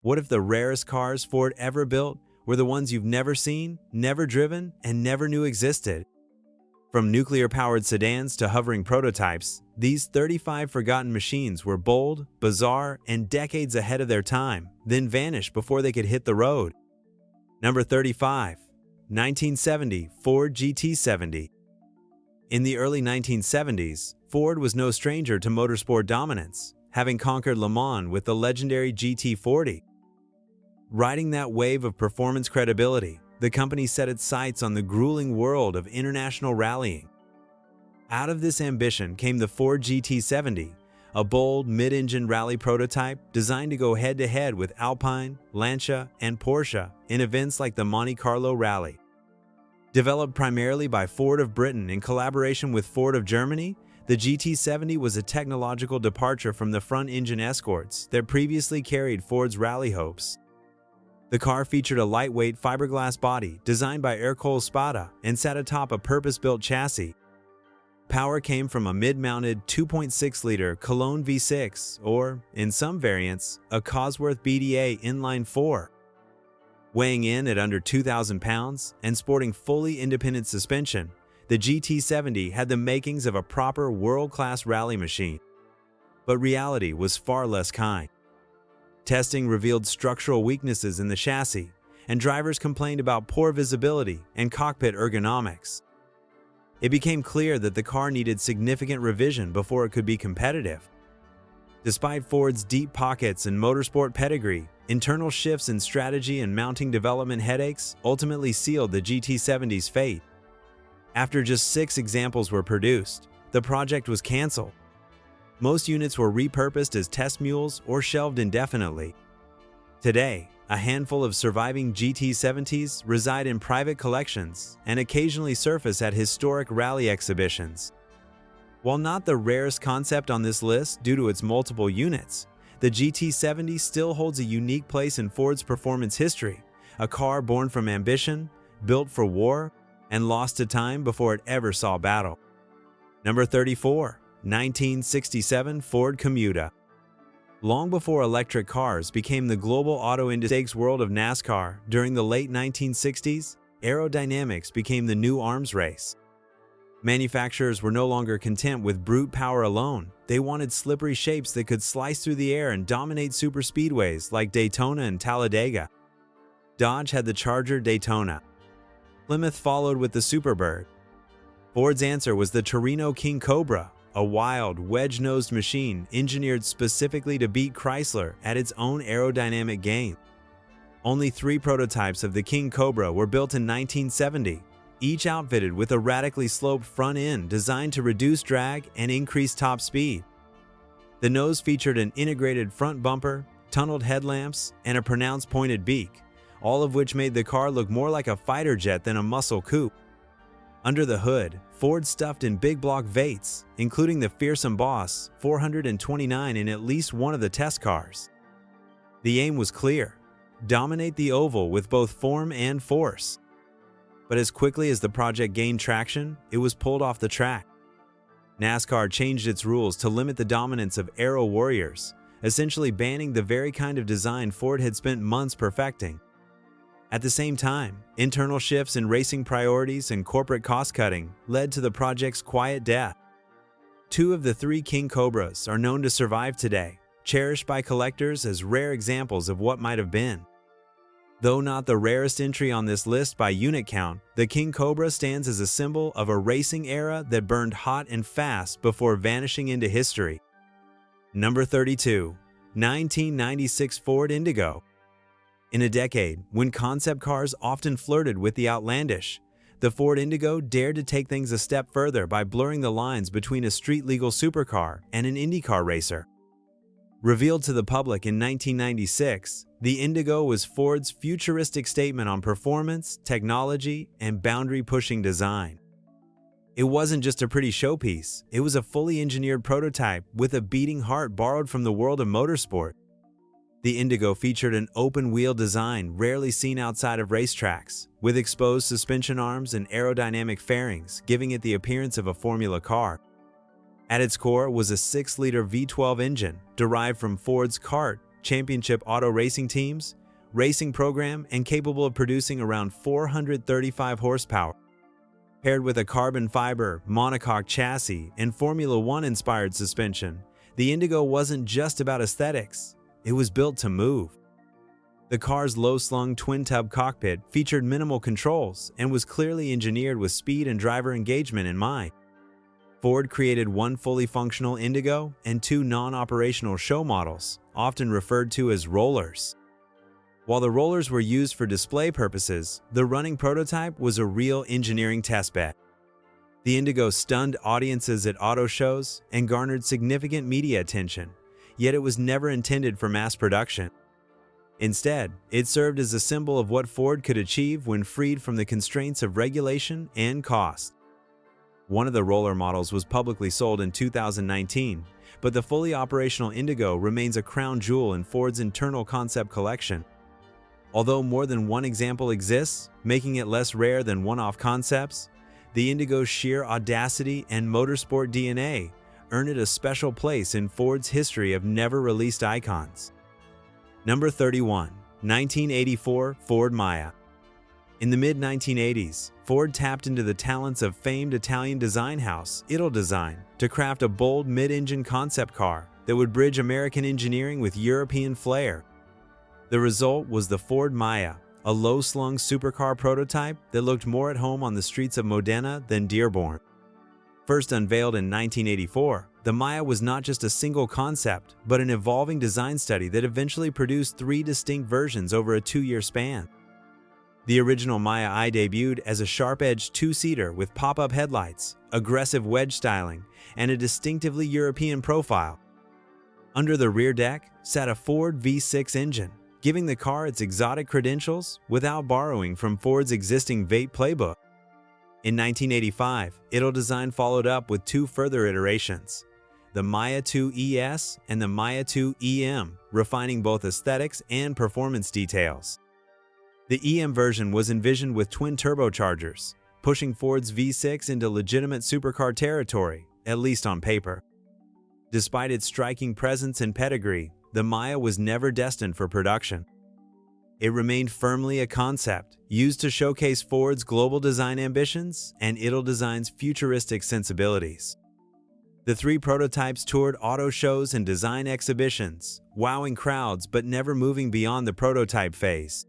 What if the rarest cars Ford ever built were the ones you've never seen, never driven, and never knew existed? From nuclear-powered sedans to hovering prototypes, these 35 forgotten machines were bold, bizarre, and decades ahead of their time, then vanished before they could hit the road. Number 35. 1970 Ford GT70. In the early 1970s, Ford was no stranger to motorsport dominance, having conquered Le Mans with the legendary GT40. Riding that wave of performance credibility, the company set its sights on the grueling world of international rallying. Out of this ambition came the Ford GT70, a bold mid-engine rally prototype designed to go head-to-head with Alpine, Lancia, and Porsche in events like the Monte Carlo Rally. Developed primarily by Ford of Britain in collaboration with Ford of Germany, the GT70 was a technological departure from the front-engine escorts that previously carried Ford's rally hopes. The car featured a lightweight fiberglass body designed by Ercole Spada and sat atop a purpose-built chassis. Power came from a mid-mounted 2.6-liter Cologne V6 or, in some variants, a Cosworth BDA inline-4. Weighing in at under 2,000 pounds and sporting fully independent suspension, the GT70 had the makings of a proper world-class rally machine. But reality was far less kind. Testing revealed structural weaknesses in the chassis, and drivers complained about poor visibility and cockpit ergonomics. It became clear that the car needed significant revision before it could be competitive. Despite Ford's deep pockets and motorsport pedigree, internal shifts in strategy and mounting development headaches ultimately sealed the GT70's fate. After just 6 examples were produced, the project was canceled. Most units were repurposed as test mules or shelved indefinitely. Today, a handful of surviving GT70s reside in private collections and occasionally surface at historic rally exhibitions. While not the rarest concept on this list due to its multiple units, the GT70 still holds a unique place in Ford's performance history, a car born from ambition, built for war, and lost to time before it ever saw battle. Number 34. 1967 Ford Commute. Long before electric cars became the global auto industry's world of NASCAR during the late 1960s, aerodynamics became the new arms race. Manufacturers were no longer content with brute power alone. They wanted slippery shapes that could slice through the air and dominate superspeedways like Daytona and Talladega. Dodge had the Charger Daytona. Plymouth followed with the Superbird. Ford's answer was the Torino King Cobra, a wild, wedge-nosed machine engineered specifically to beat Chrysler at its own aerodynamic game. Only 3 prototypes of the King Cobra were built in 1970, each outfitted with a radically sloped front end designed to reduce drag and increase top speed. The nose featured an integrated front bumper, tunneled headlamps, and a pronounced pointed beak, all of which made the car look more like a fighter jet than a muscle coupe. Under the hood, Ford stuffed in big block V8s, including the fearsome Boss 429 in at least one of the test cars. The aim was clear: dominate the oval with both form and force. But as quickly as the project gained traction, it was pulled off the track. NASCAR changed its rules to limit the dominance of aero warriors, essentially banning the very kind of design Ford had spent months perfecting. At the same time, internal shifts in racing priorities and corporate cost-cutting led to the project's quiet death. 2 of the 3 King Cobras are known to survive today, cherished by collectors as rare examples of what might have been. Though not the rarest entry on this list by unit count, the King Cobra stands as a symbol of a racing era that burned hot and fast before vanishing into history. Number 32. 1996 Ford Indigo. In a decade when concept cars often flirted with the outlandish, the Ford Indigo dared to take things a step further by blurring the lines between a street-legal supercar and an IndyCar racer. Revealed to the public in 1996, the Indigo was Ford's futuristic statement on performance, technology, and boundary-pushing design. It wasn't just a pretty showpiece, it was a fully engineered prototype with a beating heart borrowed from the world of motorsport. The Indigo featured an open-wheel design rarely seen outside of racetracks, with exposed suspension arms and aerodynamic fairings, giving it the appearance of a Formula car. At its core was a 6-liter V12 engine, derived from Ford's CART championship auto racing teams, racing program, and capable of producing around 435 horsepower. Paired with a carbon fiber, monocoque chassis, and Formula One-inspired suspension, the Indigo wasn't just about aesthetics. It was built to move. The car's low-slung twin-tub cockpit featured minimal controls and was clearly engineered with speed and driver engagement in mind. Ford created one fully functional Indigo and two non-operational show models, often referred to as rollers. While the rollers were used for display purposes, the running prototype was a real engineering testbed. The Indigo stunned audiences at auto shows and garnered significant media attention, yet it was never intended for mass production. Instead, it served as a symbol of what Ford could achieve when freed from the constraints of regulation and cost. One of the roller models was publicly sold in 2019, but the fully operational Indigo remains a crown jewel in Ford's internal concept collection. Although more than one example exists, making it less rare than one-off concepts, the Indigo's sheer audacity and motorsport DNA earn it a special place in Ford's history of never-released icons. Number 31. 1984 Ford Maya. In the mid-1980s, Ford tapped into the talents of famed Italian design house Italdesign to craft a bold mid-engine concept car that would bridge American engineering with European flair. The result was the Ford Maya, a low-slung supercar prototype that looked more at home on the streets of Modena than Dearborn. First unveiled in 1984, the Maya was not just a single concept, but an evolving design study that eventually produced three distinct versions over a two-year span. The original Maya I debuted as a sharp-edged two-seater with pop-up headlights, aggressive wedge styling, and a distinctively European profile. Under the rear deck sat a Ford V6 engine, giving the car its exotic credentials without borrowing from Ford's existing V8 playbook. In 1985, Italdesign followed up with two further iterations, the Maya 2 ES and the Maya 2 EM, refining both aesthetics and performance details. The EM version was envisioned with twin turbochargers, pushing Ford's V6 into legitimate supercar territory, at least on paper. Despite its striking presence and pedigree, the Maya was never destined for production. It remained firmly a concept, used to showcase Ford's global design ambitions and Italdesign's futuristic sensibilities. The three prototypes toured auto shows and design exhibitions, wowing crowds but never moving beyond the prototype phase.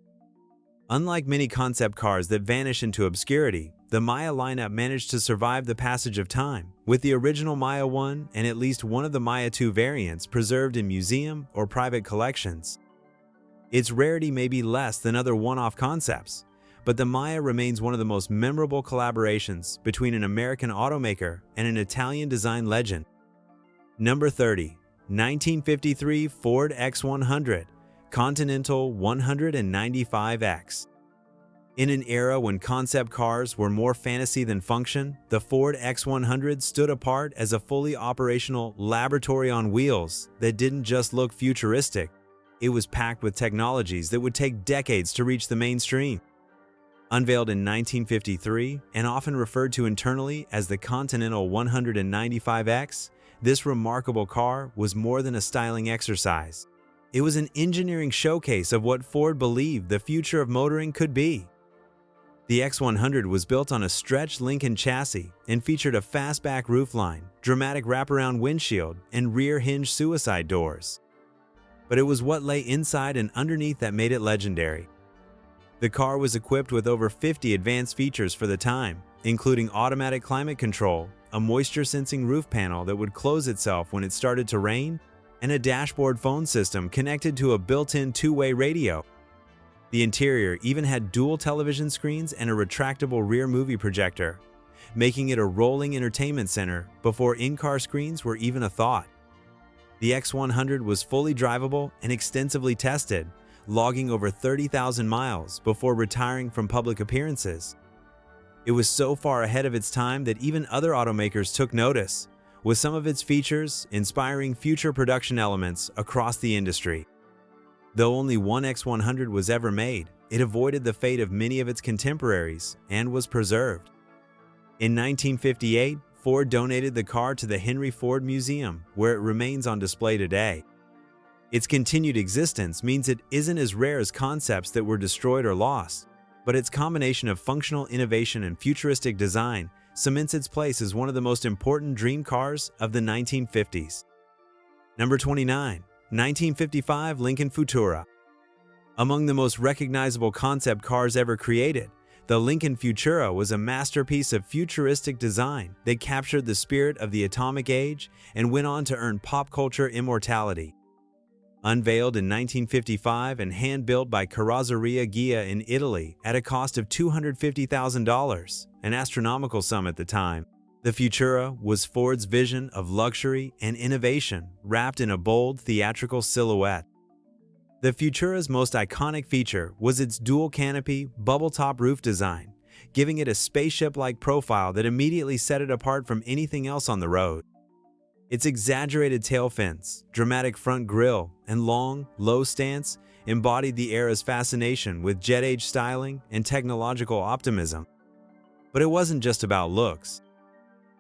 Unlike many concept cars that vanish into obscurity, the Maya lineup managed to survive the passage of time, with the original Maya 1 and at least one of the Maya 2 variants preserved in museum or private collections. Its rarity may be less than other one-off concepts, but the Maya remains one of the most memorable collaborations between an American automaker and an Italian design legend. Number 30. 1953 Ford X100 Continental 195X. In an era when concept cars were more fantasy than function, the Ford X100 stood apart as a fully operational laboratory on wheels that didn't just look futuristic. It was packed with technologies that would take decades to reach the mainstream. Unveiled in 1953 and often referred to internally as the Continental 195X, this remarkable car was more than a styling exercise. It was an engineering showcase of what Ford believed the future of motoring could be. The X100 was built on a stretched Lincoln chassis and featured a fastback roofline, dramatic wraparound windshield, and rear hinge suicide doors. But it was what lay inside and underneath that made it legendary. The car was equipped with over 50 advanced features for the time, including automatic climate control, a moisture-sensing roof panel that would close itself when it started to rain, and a dashboard phone system connected to a built-in two-way radio. The interior even had dual television screens and a retractable rear movie projector, making it a rolling entertainment center before in-car screens were even a thought. The X100 was fully drivable and extensively tested, logging over 30,000 miles before retiring from public appearances. It was so far ahead of its time that even other automakers took notice, with some of its features inspiring future production elements across the industry. Though only one X100 was ever made, it avoided the fate of many of its contemporaries and was preserved. In 1958, Ford donated the car to the Henry Ford Museum, where it remains on display today. Its continued existence means it isn't as rare as concepts that were destroyed or lost, but its combination of functional innovation and futuristic design cements its place as one of the most important dream cars of the 1950s. Number 29. 1955 Lincoln Futura. Among the most recognizable concept cars ever created, the Lincoln Futura was a masterpiece of futuristic design that captured the spirit of the atomic age and went on to earn pop culture immortality. Unveiled in 1955 and hand-built by Carrozzeria Ghia in Italy at a cost of $250,000, an astronomical sum at the time, the Futura was Ford's vision of luxury and innovation wrapped in a bold theatrical silhouette. The Futura's most iconic feature was its dual canopy, bubble-top roof design, giving it a spaceship-like profile that immediately set it apart from anything else on the road. Its exaggerated tail fins, dramatic front grille, and long, low stance embodied the era's fascination with jet-age styling and technological optimism. But it wasn't just about looks.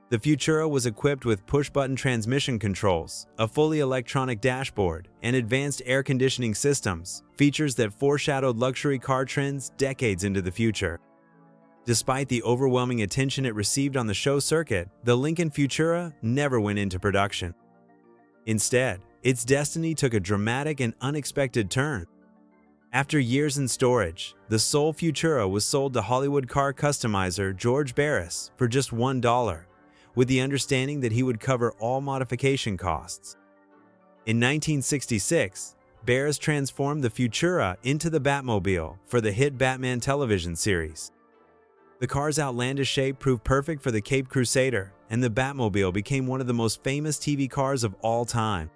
The Futura was equipped with push-button transmission controls, a fully electronic dashboard, and advanced air conditioning systems, features that foreshadowed luxury car trends decades into the future. Despite the overwhelming attention it received on the show circuit, the Lincoln Futura never went into production. Instead, its destiny took a dramatic and unexpected turn. After years in storage, the sole Futura was sold to Hollywood car customizer George Barris for just $1, with the understanding that he would cover all modification costs. In 1966, Barris transformed the Futura into the Batmobile for the hit Batman television series. The car's outlandish shape proved perfect for the Caped Crusader, and the Batmobile became one of the most famous TV cars of all time.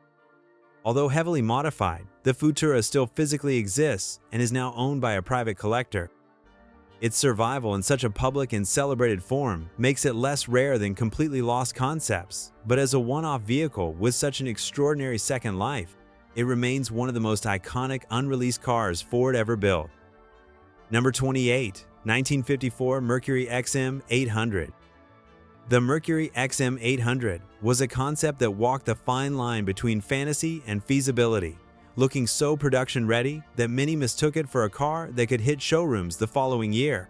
Although heavily modified, the Futura still physically exists and is now owned by a private collector. Its survival in such a public and celebrated form makes it less rare than completely lost concepts, but as a one-off vehicle with such an extraordinary second life, it remains one of the most iconic unreleased cars Ford ever built. Number 28. 1954 Mercury XM 800. The Mercury XM 800 was a concept that walked the fine line between fantasy and feasibility, looking so production-ready that many mistook it for a car that could hit showrooms the following year.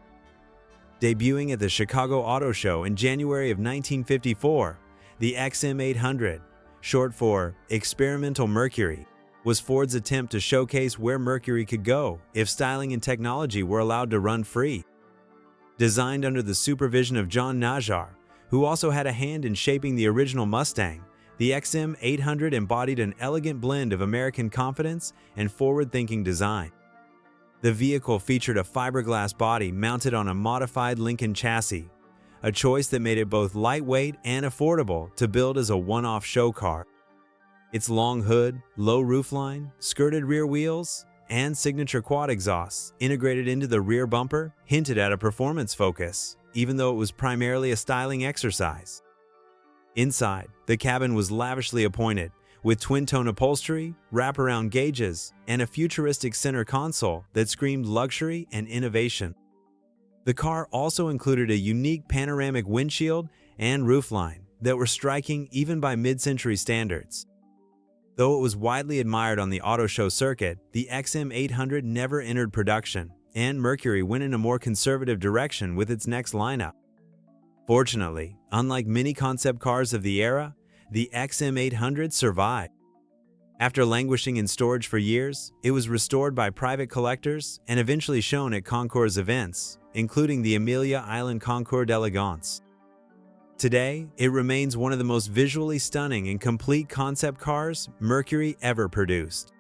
Debuting at the Chicago Auto Show in January of 1954, the XM 800, short for Experimental Mercury, was Ford's attempt to showcase where Mercury could go if styling and technology were allowed to run free. Designed under the supervision of John Najjar, who also had a hand in shaping the original Mustang, the XM 800 embodied an elegant blend of American confidence and forward-thinking design. The vehicle featured a fiberglass body mounted on a modified Lincoln chassis, a choice that made it both lightweight and affordable to build as a one-off show car. Its long hood, low roofline, skirted rear wheels, and signature quad exhausts integrated into the rear bumper hinted at a performance focus, even though it was primarily a styling exercise. Inside, the cabin was lavishly appointed, with twin-tone upholstery, wraparound gauges, and a futuristic center console that screamed luxury and innovation. The car also included a unique panoramic windshield and roofline that were striking even by mid-century standards. Though it was widely admired on the auto show circuit, the XM 800 never entered production, and Mercury went in a more conservative direction with its next lineup. Fortunately, unlike many concept cars of the era, the XM 800 survived. After languishing in storage for years, it was restored by private collectors and eventually shown at Concours events, including the Amelia Island Concours d'Elegance. Today, it remains one of the most visually stunning and complete concept cars Mercury ever produced.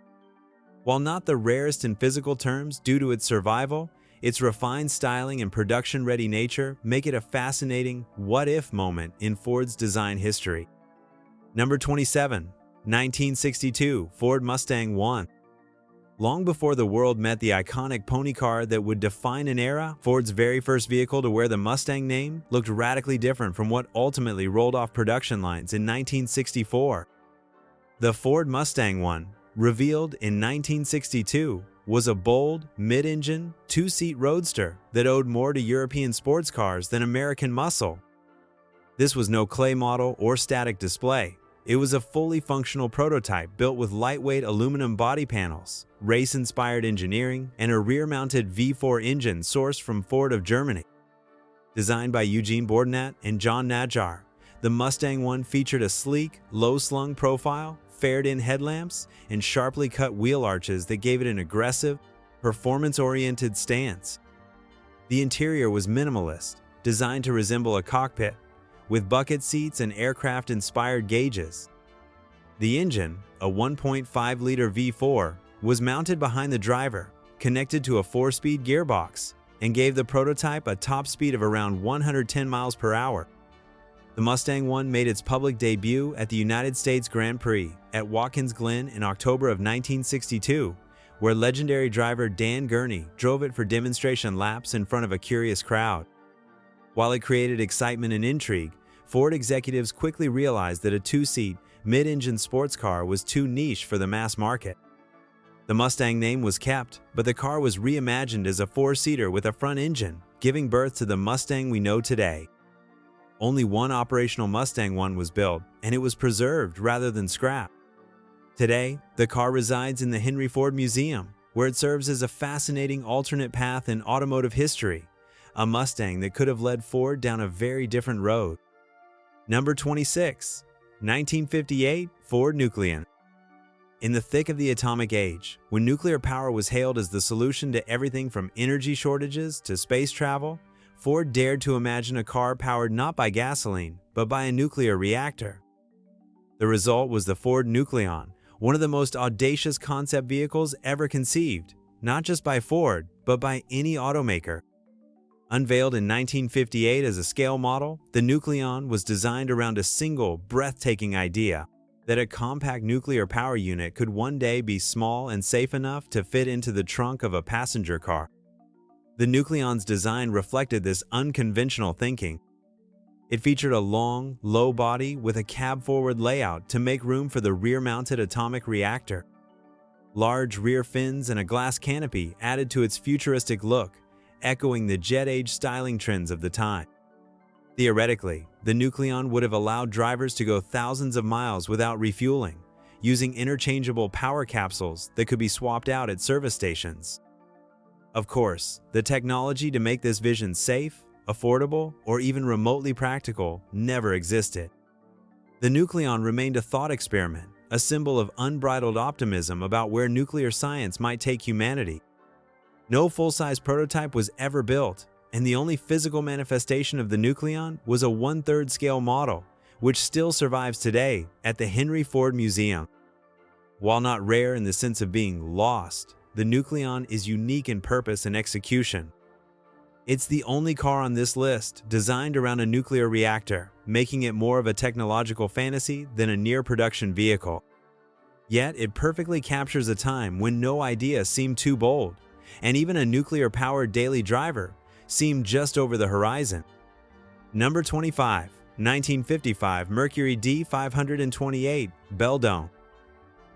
While not the rarest in physical terms due to its survival, its refined styling and production-ready nature make it a fascinating what-if moment in Ford's design history. Number 27. 1962 Ford Mustang 1. Long before the world met the iconic pony car that would define an era, Ford's very first vehicle to wear the Mustang name looked radically different from what ultimately rolled off production lines in 1964. The Ford Mustang 1, revealed in 1962, was a bold, mid-engine, two-seat roadster that owed more to European sports cars than American muscle. This was no clay model or static display. It was a fully functional prototype built with lightweight aluminum body panels, race-inspired engineering, and a rear-mounted V4 engine sourced from Ford of Germany. Designed by Eugene Bourdonnat and John Najjar, the Mustang One featured a sleek, low-slung profile, faired-in headlamps, and sharply cut wheel arches that gave it an aggressive, performance-oriented stance. The interior was minimalist, designed to resemble a cockpit, with bucket seats and aircraft-inspired gauges. The engine, a 1.5-liter V4, was mounted behind the driver, connected to a 4-speed gearbox, and gave the prototype a top speed of around 110 miles per hour. The Mustang One made its public debut at the United States Grand Prix at Watkins Glen in October of 1962, where legendary driver Dan Gurney drove it for demonstration laps in front of a curious crowd. While it created excitement and intrigue, Ford executives quickly realized that a two-seat, mid-engine sports car was too niche for the mass market. The Mustang name was kept, but the car was reimagined as a four-seater with a front engine, giving birth to the Mustang we know today. Only one operational Mustang One was built, and it was preserved rather than scrapped. Today, the car resides in the Henry Ford Museum, where it serves as a fascinating alternate path in automotive history, a Mustang that could have led Ford down a very different road. Number 26. 1958 Ford Nucleon. In the thick of the atomic age, when nuclear power was hailed as the solution to everything from energy shortages to space travel, Ford dared to imagine a car powered not by gasoline, but by a nuclear reactor. The result was the Ford Nucleon, one of the most audacious concept vehicles ever conceived, not just by Ford, but by any automaker. Unveiled in 1958 as a scale model, the Nucleon was designed around a single, breathtaking idea: that a compact nuclear power unit could one day be small and safe enough to fit into the trunk of a passenger car. The Nucleon's design reflected this unconventional thinking. It featured a long, low body with a cab-forward layout to make room for the rear-mounted atomic reactor. Large rear fins and a glass canopy added to its futuristic look, echoing the jet-age styling trends of the time. Theoretically, the Nucleon would have allowed drivers to go thousands of miles without refueling, using interchangeable power capsules that could be swapped out at service stations. Of course, the technology to make this vision safe, affordable, or even remotely practical never existed. The Nucleon remained a thought experiment, a symbol of unbridled optimism about where nuclear science might take humanity. No full-size prototype was ever built, and the only physical manifestation of the Nucleon was a 1/3 scale model, which still survives today at the Henry Ford Museum. While not rare in the sense of being lost, the Nucleon is unique in purpose and execution. It's the only car on this list designed around a nuclear reactor, making it more of a technological fantasy than a near-production vehicle. Yet it perfectly captures a time when no idea seemed too bold, and even a nuclear-powered daily driver seemed just over the horizon. Number 25. 1955 Mercury D528 Belle Dome.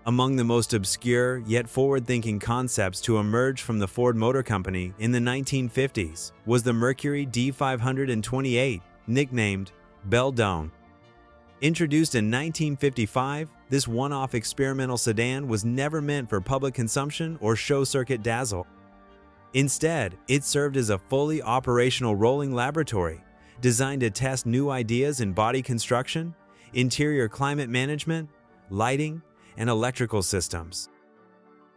Among the most obscure yet forward-thinking concepts to emerge from the Ford Motor Company in the 1950s was the Mercury D528, nicknamed Belle Dome. Introduced in 1955, this one-off experimental sedan was never meant for public consumption or show circuit dazzle. Instead, it served as a fully operational rolling laboratory designed to test new ideas in body construction, interior climate management, lighting, and electrical systems.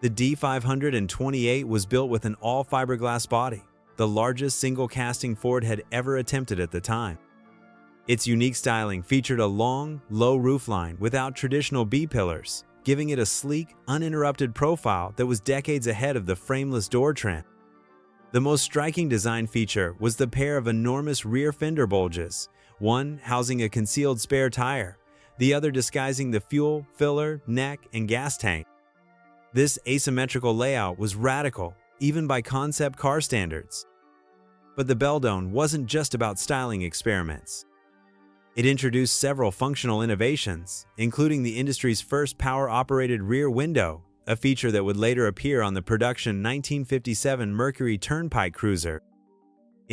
The D528 was built with an all-fiberglass body, the largest single-casting Ford had ever attempted at the time. Its unique styling featured a long, low roofline without traditional B-pillars, giving it a sleek, uninterrupted profile that was decades ahead of the frameless door trend. The most striking design feature was the pair of enormous rear fender bulges, one housing a concealed spare tire, the other disguising the fuel, filler, neck, and gas tank. This asymmetrical layout was radical, even by concept car standards. But the Belle Dome wasn't just about styling experiments. It introduced several functional innovations, including the industry's first power-operated rear window, a feature that would later appear on the production 1957 Mercury Turnpike Cruiser.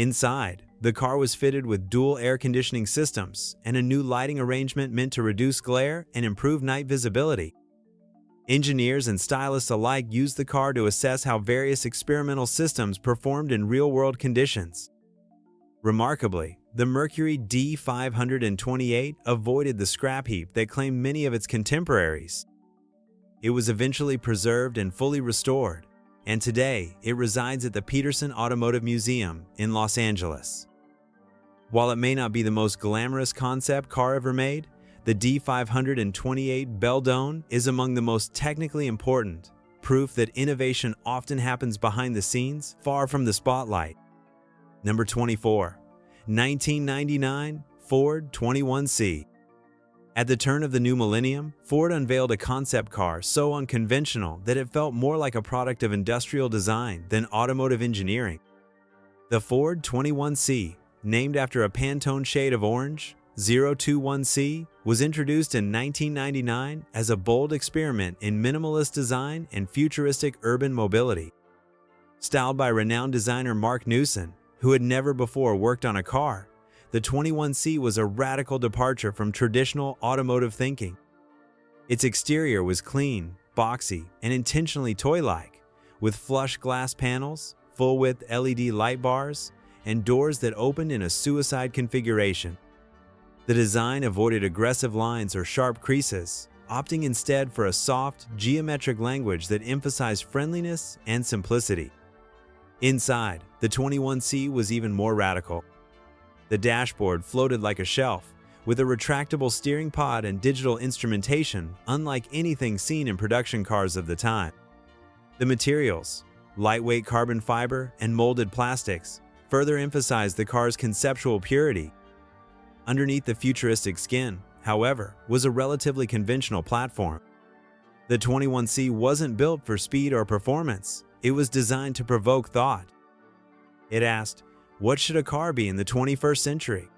Inside, the car was fitted with dual air conditioning systems and a new lighting arrangement meant to reduce glare and improve night visibility. Engineers and stylists alike used the car to assess how various experimental systems performed in real-world conditions. Remarkably, the Mercury D528 avoided the scrap heap that claimed many of its contemporaries. It was eventually preserved and fully restored, and today it resides at the Peterson Automotive Museum in Los Angeles. While it may not be the most glamorous concept car ever made, the D528 Beldone is among the most technically important, proof that innovation often happens behind the scenes, far from the spotlight. Number 24. 1999 Ford 21C. At the turn of the new millennium, Ford unveiled a concept car so unconventional that it felt more like a product of industrial design than automotive engineering. The Ford 21C, named after a Pantone shade of orange, 021C, was introduced in 1999 as a bold experiment in minimalist design and futuristic urban mobility. Styled by renowned designer Mark Newson, who had never before worked on a car, the 21C was a radical departure from traditional automotive thinking. Its exterior was clean, boxy, and intentionally toy-like, with flush glass panels, full-width LED light bars, and doors that opened in a suicide configuration. The design avoided aggressive lines or sharp creases, opting instead for a soft, geometric language that emphasized friendliness and simplicity. Inside, the 21C was even more radical. The dashboard floated like a shelf, with a retractable steering pod and digital instrumentation unlike anything seen in production cars of the time. The materials, lightweight carbon fiber and molded plastics, further emphasized the car's conceptual purity. Underneath the futuristic skin, however, was a relatively conventional platform. The 21C wasn't built for speed or performance. It was designed to provoke thought. It asked, what should a car be in the 21st century?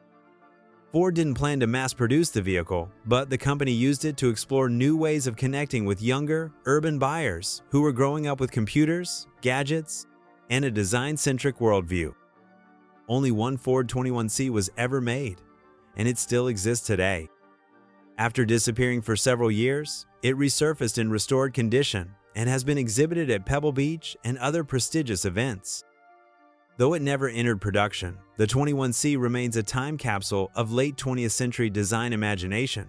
Ford didn't plan to mass-produce the vehicle, but the company used it to explore new ways of connecting with younger, urban buyers who were growing up with computers, gadgets, and a design-centric worldview. Only one Ford 21C was ever made, and it still exists today. After disappearing for several years, it resurfaced in restored condition and has been exhibited at Pebble Beach and other prestigious events. Though it never entered production, the 21C remains a time capsule of late 20th century design imagination,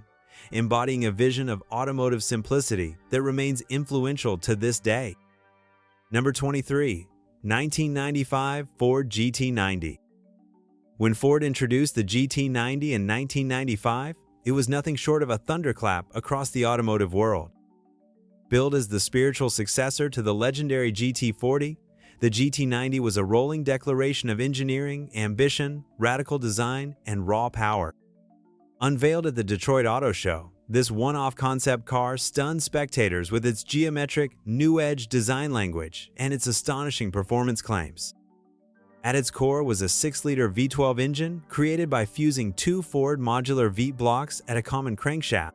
embodying a vision of automotive simplicity that remains influential to this day. Number 23. 1995 Ford GT90. When Ford introduced the GT90 in 1995, it was nothing short of a thunderclap across the automotive world. Billed as the spiritual successor to the legendary GT40, the GT90 was a rolling declaration of engineering, ambition, radical design, and raw power. Unveiled at the Detroit Auto Show, this one-off concept car stunned spectators with its geometric, new-edge design language and its astonishing performance claims. At its core was a 6-liter V12 engine created by fusing two Ford modular V blocks at a common crankshaft.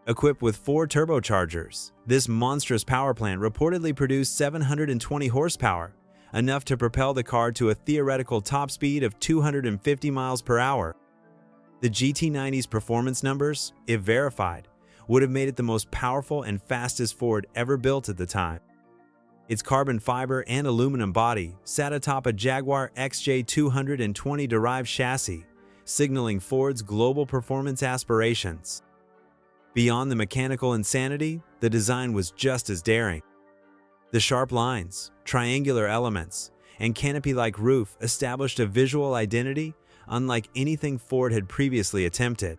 Equipped with 4 turbochargers, this monstrous power plant reportedly produced 720 horsepower, enough to propel the car to a theoretical top speed of 250 miles per hour. The GT90's performance numbers, if verified, would have made it the most powerful and fastest Ford ever built at the time. Its carbon fiber and aluminum body sat atop a Jaguar XJ220 derived chassis, signaling Ford's global performance aspirations. Beyond the mechanical insanity, the design was just as daring. The sharp lines, triangular elements, and canopy-like roof established a visual identity unlike anything Ford had previously attempted.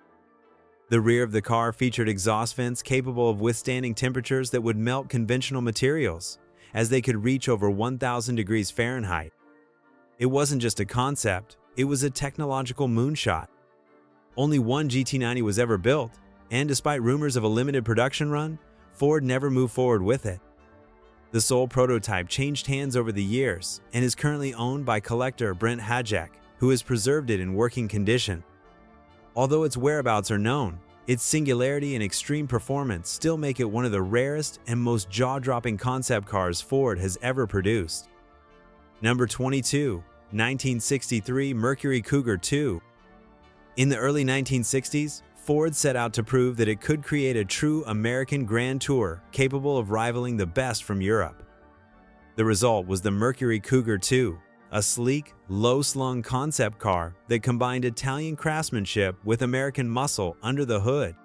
The rear of the car featured exhaust vents capable of withstanding temperatures that would melt conventional materials, as they could reach over 1,000 degrees Fahrenheit. It wasn't just a concept, it was a technological moonshot. Only one GT90 was ever built, and despite rumors of a limited production run, Ford never moved forward with it. The sole prototype changed hands over the years and is currently owned by collector Brent Hajek, who has preserved it in working condition. Although its whereabouts are known, its singularity and extreme performance still make it one of the rarest and most jaw-dropping concept cars Ford has ever produced. Number 22. 1963 Mercury Cougar II. In the early 1960s, Ford set out to prove that it could create a true American Grand Tour capable of rivaling the best from Europe. The result was the Mercury Cougar II, a sleek, low-slung concept car that combined Italian craftsmanship with American muscle under the hood.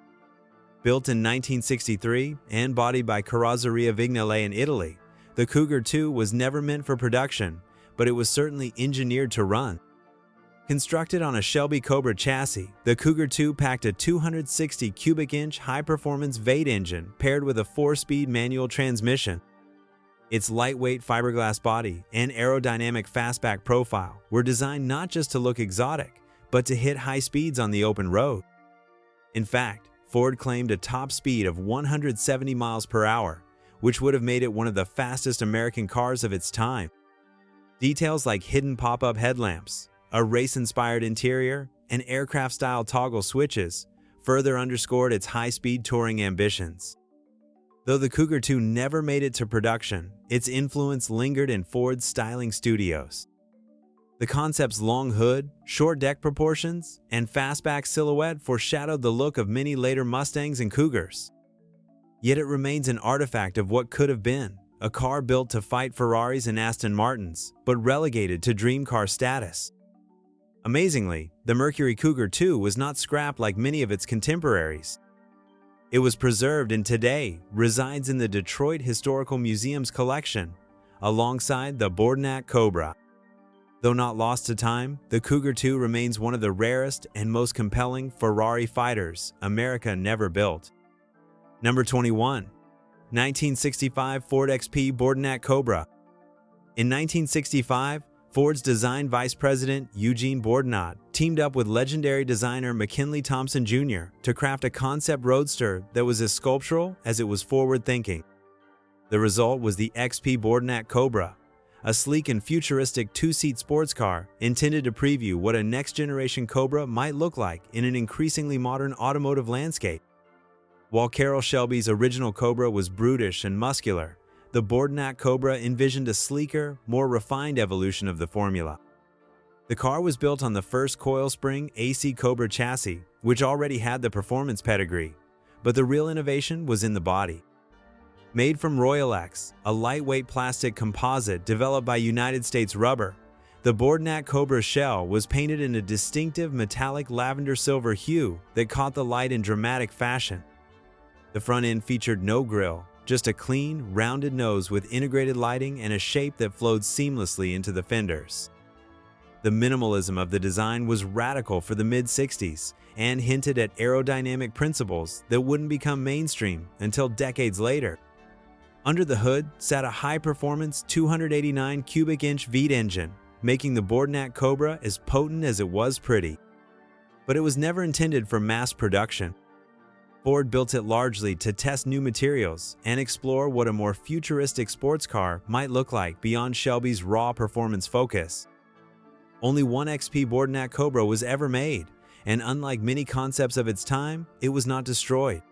Built in 1963 and bodied by Carrozzeria Vignale in Italy, the Cougar II was never meant for production, but it was certainly engineered to run. Constructed on a Shelby Cobra chassis, the Cougar II packed a 260 cubic inch high-performance V8 engine paired with a 4-speed manual transmission. Its lightweight fiberglass body and aerodynamic fastback profile were designed not just to look exotic, but to hit high speeds on the open road. In fact, Ford claimed a top speed of 170 miles per hour, which would have made it one of the fastest American cars of its time. Details like hidden pop-up headlamps, a race-inspired interior, and aircraft-style toggle switches further underscored its high-speed touring ambitions. Though the Cougar II never made it to production, its influence lingered in Ford's styling studios. The concept's long hood, short deck proportions, and fastback silhouette foreshadowed the look of many later Mustangs and Cougars. Yet it remains an artifact of what could have been, a car built to fight Ferraris and Aston Martins, but relegated to dream car status. Amazingly, the Mercury Cougar II was not scrapped like many of its contemporaries. It was preserved and today resides in the Detroit Historical Museum's collection, alongside the Bordeaux Cobra. Though not lost to time, the Cougar II remains one of the rarest and most compelling Ferrari fighters America never built. Number 21. 1965 Ford XP Bordeaux Cobra. In 1965, Ford's design vice president Eugene Bordenat teamed up with legendary designer McKinley Thompson Jr. to craft a concept roadster that was as sculptural as it was forward-thinking. The result was the XP Bordenat Cobra, a sleek and futuristic two-seat sports car intended to preview what a next-generation Cobra might look like in an increasingly modern automotive landscape. While Carroll Shelby's original Cobra was brutish and muscular, the Bordenat Cobra envisioned a sleeker, more refined evolution of the formula. The car was built on the first coil-spring AC Cobra chassis, which already had the performance pedigree, but the real innovation was in the body. Made from Royal X, a lightweight plastic composite developed by United States Rubber, the Bordenat Cobra shell was painted in a distinctive metallic lavender silver hue that caught the light in dramatic fashion. The front end featured no grille, just a clean, rounded nose with integrated lighting and a shape that flowed seamlessly into the fenders. The minimalism of the design was radical for the mid-60s and hinted at aerodynamic principles that wouldn't become mainstream until decades later. Under the hood sat a high-performance 289 cubic inch V8 engine, making the Bordenat Cobra as potent as it was pretty. But it was never intended for mass production. Ford built it largely to test new materials and explore what a more futuristic sports car might look like beyond Shelby's raw performance focus. Only one XP Bordenat Cobra was ever made, and unlike many concepts of its time, it was not destroyed.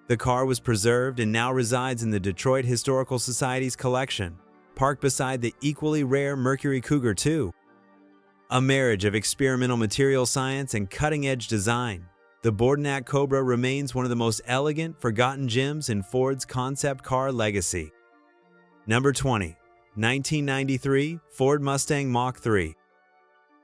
The car was preserved and now resides in the Detroit Historical Society's collection, parked beside the equally rare Mercury Cougar II. A marriage of experimental material science and cutting-edge design, the Bordenat Cobra remains one of the most elegant, forgotten gems in Ford's concept car legacy. Number 20. 1993 Ford Mustang Mach-3.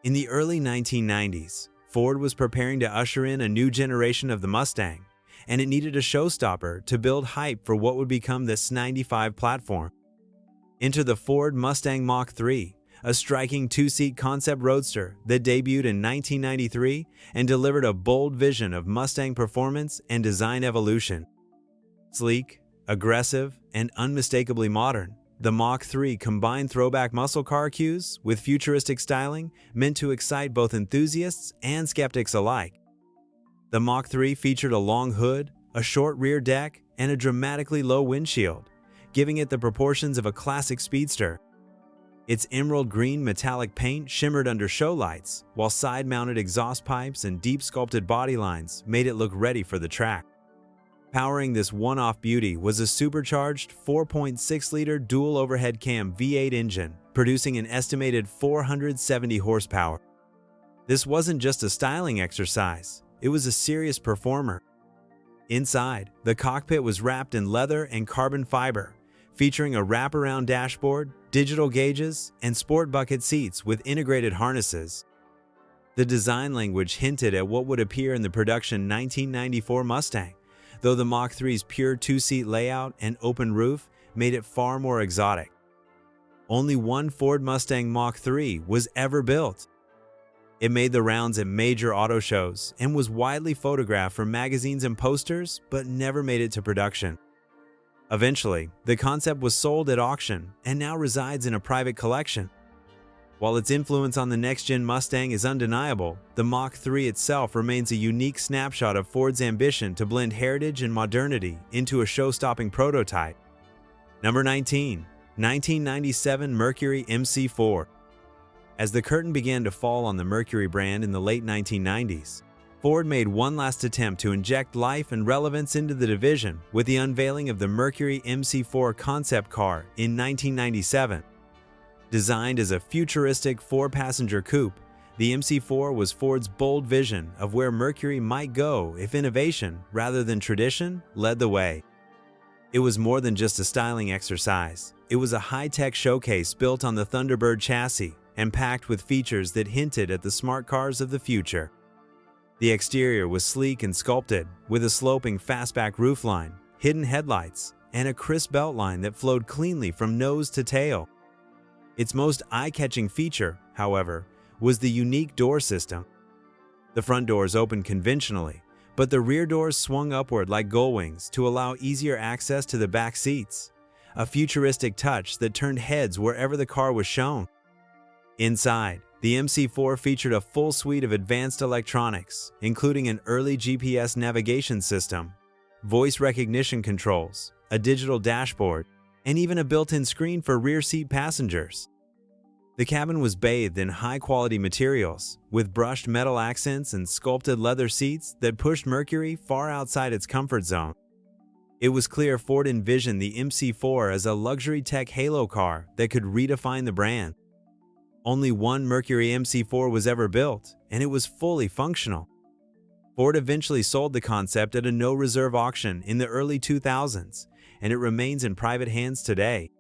In the early 1990s, Ford was preparing to usher in a new generation of the Mustang, and it needed a showstopper to build hype for what would become the S95 platform. Enter the Ford Mustang Mach-3, a striking two-seat concept roadster that debuted in 1993 and delivered a bold vision of Mustang performance and design evolution. Sleek, aggressive, and unmistakably modern, the Mach-3 combined throwback muscle car cues with futuristic styling meant to excite both enthusiasts and skeptics alike. The Mach-3 featured a long hood, a short rear deck, and a dramatically low windshield, giving it the proportions of a classic speedster. Its emerald green metallic paint shimmered under show lights, while side-mounted exhaust pipes and deep sculpted body lines made it look ready for the track. Powering this one-off beauty was a supercharged 4.6-liter dual overhead cam V8 engine, producing an estimated 470 horsepower. This wasn't just a styling exercise, it was a serious performer. Inside, the cockpit was wrapped in leather and carbon fiber, featuring a wraparound dashboard, digital gauges, and sport bucket seats with integrated harnesses. The design language hinted at what would appear in the production 1994 Mustang, though the Mach 3's pure two-seat layout and open roof made it far more exotic. Only one Ford Mustang Mach 3 was ever built. It made the rounds at major auto shows and was widely photographed for magazines and posters, but never made it to production. Eventually, the concept was sold at auction and now resides in a private collection. While its influence on the next-gen Mustang is undeniable, the Mach 3 itself remains a unique snapshot of Ford's ambition to blend heritage and modernity into a show-stopping prototype. Number 19. 1997 Mercury MC4. As the curtain began to fall on the Mercury brand in the late 1990s, Ford made one last attempt to inject life and relevance into the division with the unveiling of the Mercury MC4 concept car in 1997. Designed as a futuristic four-passenger coupe, the MC4 was Ford's bold vision of where Mercury might go if innovation, rather than tradition, led the way. It was more than just a styling exercise. It was a high-tech showcase built on the Thunderbird chassis and packed with features that hinted at the smart cars of the future. The exterior was sleek and sculpted, with a sloping fastback roofline, hidden headlights, and a crisp beltline that flowed cleanly from nose to tail. Its most eye-catching feature, however, was the unique door system. The front doors opened conventionally, but the rear doors swung upward like gull wings to allow easier access to the back seats, a futuristic touch that turned heads wherever the car was shown. Inside, the MC4 featured a full suite of advanced electronics, including an early GPS navigation system, voice recognition controls, a digital dashboard, and even a built-in screen for rear-seat passengers. The cabin was bathed in high-quality materials, with brushed metal accents and sculpted leather seats that pushed Mercury far outside its comfort zone. It was clear Ford envisioned the MC4 as a luxury tech halo car that could redefine the brand. Only one Mercury MC4 was ever built, and it was fully functional. Ford eventually sold the concept at a no-reserve auction in the early 2000s, and it remains in private hands today.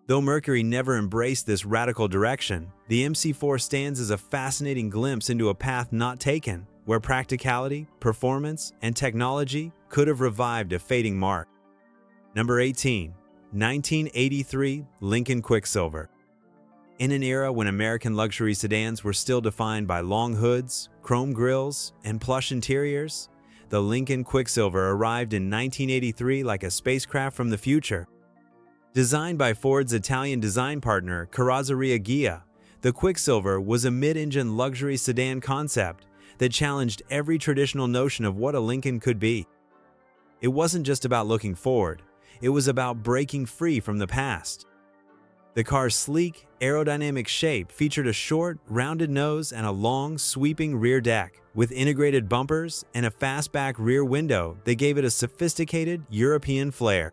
Though Mercury never embraced this radical direction, the MC4 stands as a fascinating glimpse into a path not taken, where practicality, performance, and technology could have revived a fading mark. Number 18. 1983 Lincoln Quicksilver. In an era when American luxury sedans were still defined by long hoods, chrome grilles, and plush interiors, the Lincoln Quicksilver arrived in 1983 like a spacecraft from the future. Designed by Ford's Italian design partner Carrozzeria Ghia, the Quicksilver was a mid-engine luxury sedan concept that challenged every traditional notion of what a Lincoln could be. It wasn't just about looking forward, it was about breaking free from the past. The car's sleek, aerodynamic shape featured a short, rounded nose and a long, sweeping rear deck, with integrated bumpers and a fastback rear window that gave it a sophisticated, European flair.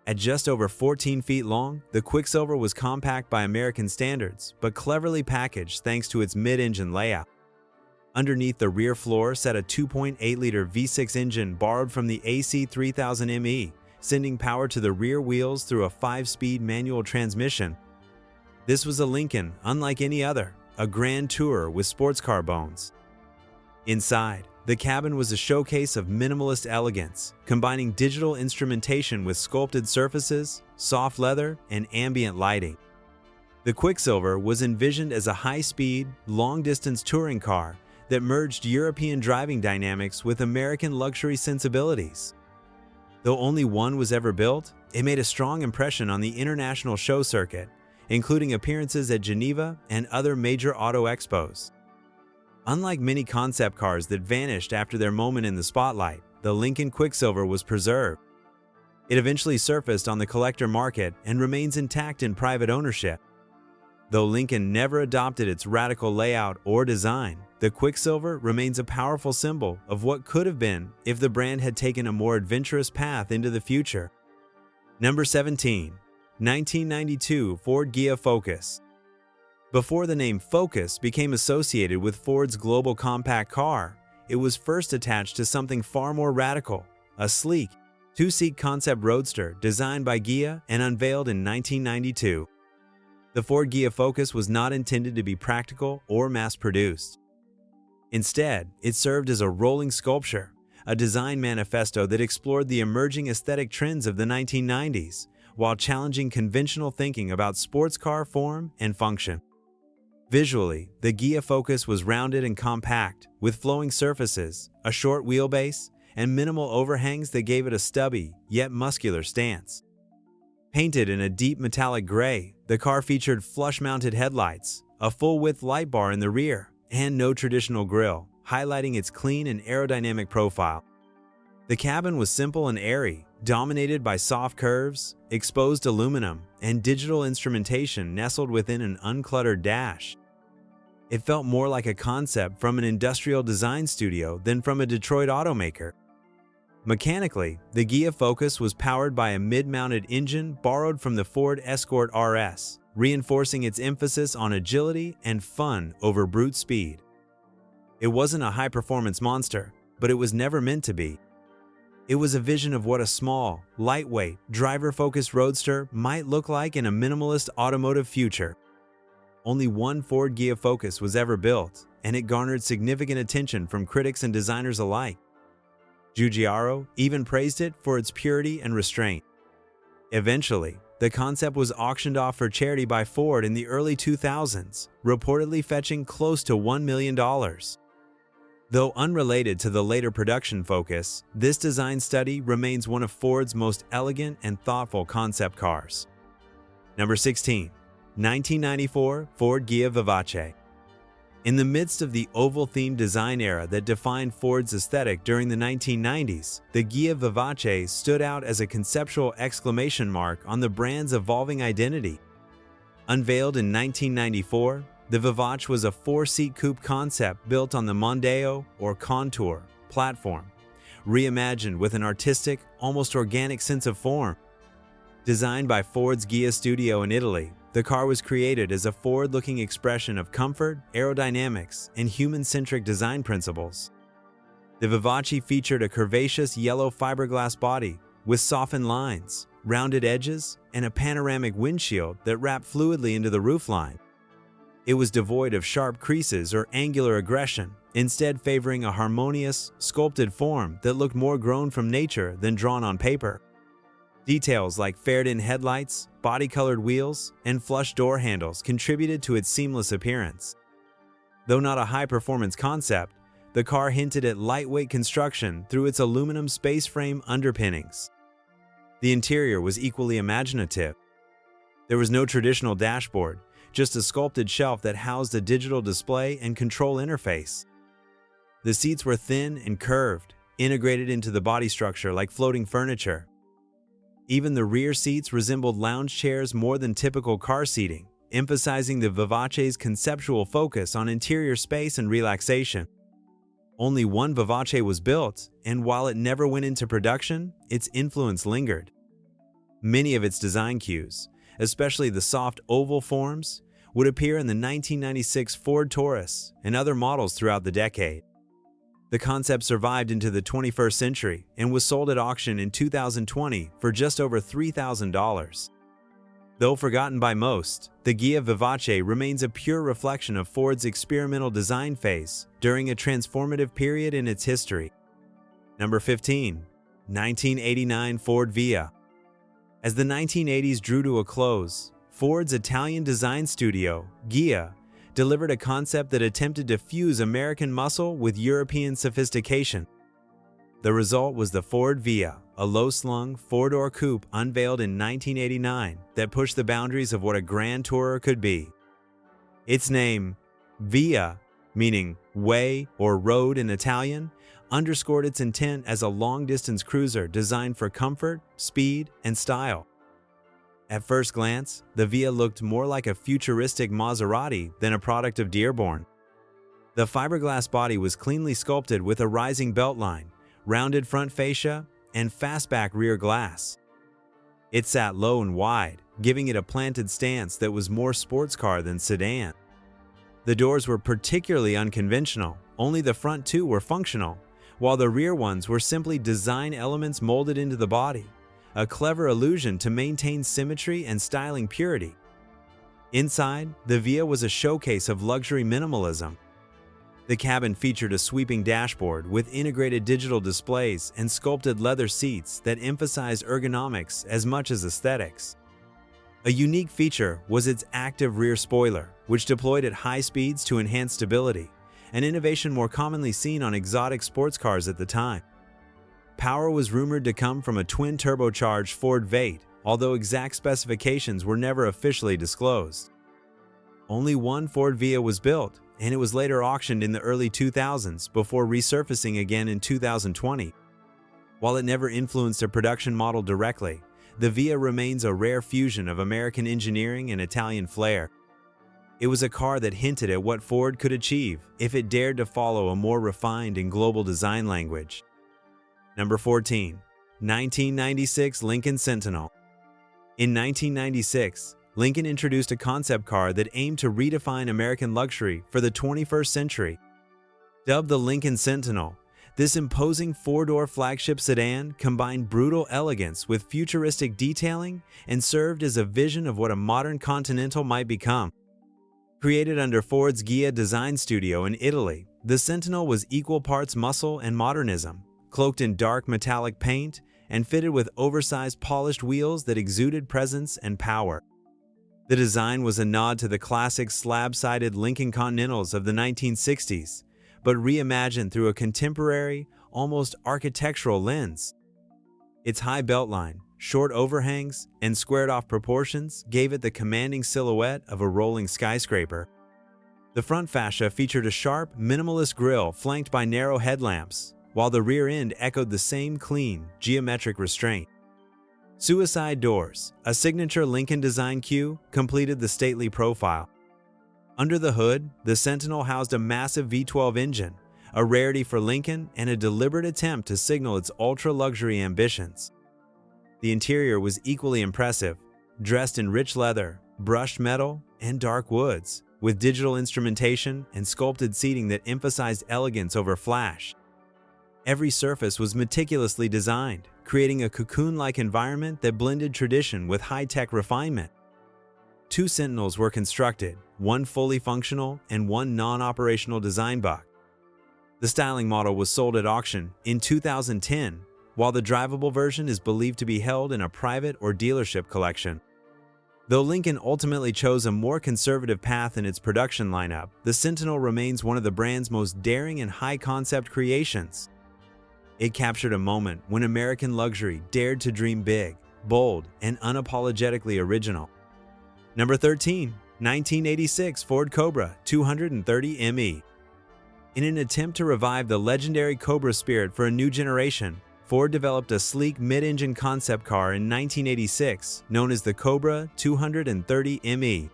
At just over 14 feet long, the Quicksilver was compact by American standards, but cleverly packaged thanks to its mid-engine layout. Underneath the rear floor sat a 2.8-liter V6 engine borrowed from the AC3000ME, sending power to the rear wheels through a 5-speed manual transmission. This was a Lincoln unlike any other, a grand tourer with sports car bones. Inside, the cabin was a showcase of minimalist elegance, combining digital instrumentation with sculpted surfaces, soft leather, and ambient lighting. The Quicksilver was envisioned as a high-speed, long-distance touring car that merged European driving dynamics with American luxury sensibilities. Though only one was ever built, it made a strong impression on the international show circuit, including appearances at Geneva and other major auto expos. Unlike many concept cars that vanished after their moment in the spotlight, the Lincoln Quicksilver was preserved. It eventually surfaced on the collector market and remains intact in private ownership. Though Lincoln never adopted its radical layout or design, the Quicksilver remains a powerful symbol of what could have been if the brand had taken a more adventurous path into the future. Number 17. 1992 Ford Ghia Focus. Before the name Focus became associated with Ford's global compact car, it was first attached to something far more radical, a sleek, two-seat concept roadster designed by Ghia and unveiled in 1992. The Ford Ghia Focus was not intended to be practical or mass-produced. Instead, it served as a rolling sculpture, a design manifesto that explored the emerging aesthetic trends of the 1990s, while challenging conventional thinking about sports car form and function. Visually, the Ghia Focus was rounded and compact, with flowing surfaces, a short wheelbase, and minimal overhangs that gave it a stubby, yet muscular stance. Painted in a deep metallic gray, the car featured flush-mounted headlights, a full-width light bar in the rear, and no traditional grille, highlighting its clean and aerodynamic profile. The cabin was simple and airy, dominated by soft curves, exposed aluminum, and digital instrumentation nestled within an uncluttered dash. It felt more like a concept from an industrial design studio than from a Detroit automaker. Mechanically, the Ghia Focus was powered by a mid-mounted engine borrowed from the Ford Escort RS, reinforcing its emphasis on agility and fun over brute speed. It wasn't a high-performance monster, but it was never meant to be. It was a vision of what a small, lightweight, driver-focused roadster might look like in a minimalist automotive future. Only one Ford Ghia Focus was ever built, and it garnered significant attention from critics and designers alike. Giugiaro even praised it for its purity and restraint. Eventually, the concept was auctioned off for charity by Ford in the early 2000s, reportedly fetching close to $1 million. Though unrelated to the later production Focus, this design study remains one of Ford's most elegant and thoughtful concept cars. Number 16. 1994 Ford Ghia Vivace. In the midst of the oval-themed design era that defined Ford's aesthetic during the 1990s, the Ghia Vivace stood out as a conceptual exclamation mark on the brand's evolving identity. Unveiled in 1994, the Vivace was a four-seat coupe concept built on the Mondeo, or Contour, platform, reimagined with an artistic, almost organic sense of form. Designed by Ford's Ghia studio in Italy, the car was created as a forward-looking expression of comfort, aerodynamics, and human-centric design principles. The Vivace featured a curvaceous yellow fiberglass body with softened lines, rounded edges, and a panoramic windshield that wrapped fluidly into the roofline. It was devoid of sharp creases or angular aggression, instead favoring a harmonious, sculpted form that looked more grown from nature than drawn on paper. Details like faired-in headlights, body-colored wheels, and flush door handles contributed to its seamless appearance. Though not a high-performance concept, the car hinted at lightweight construction through its aluminum space frame underpinnings. The interior was equally imaginative. There was no traditional dashboard, just a sculpted shelf that housed a digital display and control interface. The seats were thin and curved, integrated into the body structure like floating furniture. Even the rear seats resembled lounge chairs more than typical car seating, emphasizing the Vivace's conceptual focus on interior space and relaxation. Only one Vivace was built, and while it never went into production, its influence lingered. Many of its design cues, especially the soft oval forms, would appear in the 1996 Ford Taurus and other models throughout the decade. The concept survived into the 21st century and was sold at auction in 2020 for just over $3,000. Though forgotten by most, the Ghia Vivace remains a pure reflection of Ford's experimental design phase during a transformative period in its history. Number 15. 1989 Ford Via. As the 1980s drew to a close, Ford's Italian design studio, Ghia, delivered a concept that attempted to fuse American muscle with European sophistication. The result was the Ford Via, a low-slung, four-door coupe unveiled in 1989 that pushed the boundaries of what a grand tourer could be. Its name, Via, meaning way or road in Italian, underscored its intent as a long-distance cruiser designed for comfort, speed, and style. At first glance, the Via looked more like a futuristic Maserati than a product of Dearborn. The fiberglass body was cleanly sculpted with a rising beltline, rounded front fascia, and fastback rear glass. It sat low and wide, giving it a planted stance that was more sports car than sedan. The doors were particularly unconventional, only the front two were functional, while the rear ones were simply design elements molded into the body, a clever illusion to maintain symmetry and styling purity. Inside, the Via was a showcase of luxury minimalism. The cabin featured a sweeping dashboard with integrated digital displays and sculpted leather seats that emphasized ergonomics as much as aesthetics. A unique feature was its active rear spoiler, which deployed at high speeds to enhance stability, an innovation more commonly seen on exotic sports cars at the time. Power was rumored to come from a twin-turbocharged Ford Vate, although exact specifications were never officially disclosed. Only one Ford Via was built, and it was later auctioned in the early 2000s before resurfacing again in 2020. While it never influenced a production model directly, the Via remains a rare fusion of American engineering and Italian flair. It was a car that hinted at what Ford could achieve if it dared to follow a more refined and global design language. Number 14. 1996 Lincoln Sentinel. In 1996, Lincoln introduced a concept car that aimed to redefine American luxury for the 21st century. Dubbed the Lincoln Sentinel, this imposing four-door flagship sedan combined brutal elegance with futuristic detailing and served as a vision of what a modern Continental might become. Created under Ford's Ghia design studio in Italy, the Sentinel was equal parts muscle and modernism, cloaked in dark metallic paint and fitted with oversized polished wheels that exuded presence and power. The design was a nod to the classic slab-sided Lincoln Continentals of the 1960s, but reimagined through a contemporary, almost architectural lens. Its high beltline, short overhangs, and squared-off proportions gave it the commanding silhouette of a rolling skyscraper. The front fascia featured a sharp, minimalist grille flanked by narrow headlamps, while the rear end echoed the same clean, geometric restraint. Suicide doors, a signature Lincoln design cue, completed the stately profile. Under the hood, the Sentinel housed a massive V12 engine, a rarity for Lincoln and a deliberate attempt to signal its ultra-luxury ambitions. The interior was equally impressive, dressed in rich leather, brushed metal, and dark woods, with digital instrumentation and sculpted seating that emphasized elegance over flash. Every surface was meticulously designed, creating a cocoon-like environment that blended tradition with high-tech refinement. Two Sentinels were constructed, one fully functional and one non-operational design bug. The styling model was sold at auction in 2010, while the drivable version is believed to be held in a private or dealership collection. Though Lincoln ultimately chose a more conservative path in its production lineup, the Sentinel remains one of the brand's most daring and high-concept creations. It captured a moment when American luxury dared to dream big, bold, and unapologetically original. Number 13. 1986 Ford Cobra 230 ME. In an attempt to revive the legendary Cobra spirit for a new generation, Ford developed a sleek mid-engine concept car in 1986 known as the Cobra 230 ME.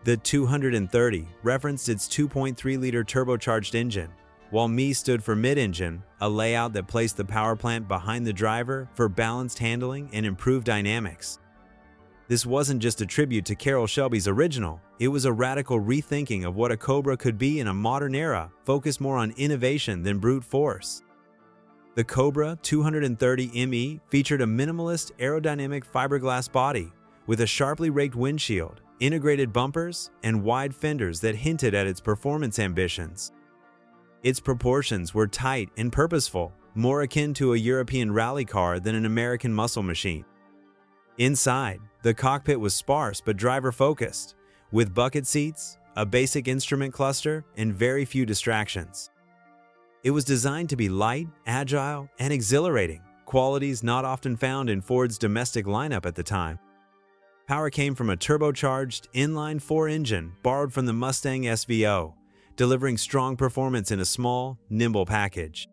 The 230 referenced its 2.3-liter turbocharged engine, while ME stood for mid-engine, a layout that placed the power plant behind the driver for balanced handling and improved dynamics. This wasn't just a tribute to Carroll Shelby's original, it was a radical rethinking of what a Cobra could be in a modern era, focused more on innovation than brute force. The Cobra 230 ME featured a minimalist aerodynamic fiberglass body with a sharply raked windshield, integrated bumpers, and wide fenders that hinted at its performance ambitions. Its proportions were tight and purposeful, more akin to a European rally car than an American muscle machine. Inside, the cockpit was sparse but driver-focused, with bucket seats, a basic instrument cluster, and very few distractions. It was designed to be light, agile, and exhilarating, qualities not often found in Ford's domestic lineup at the time. Power came from a turbocharged, inline-4 engine borrowed from the Mustang SVO, delivering strong performance in a small, nimble package.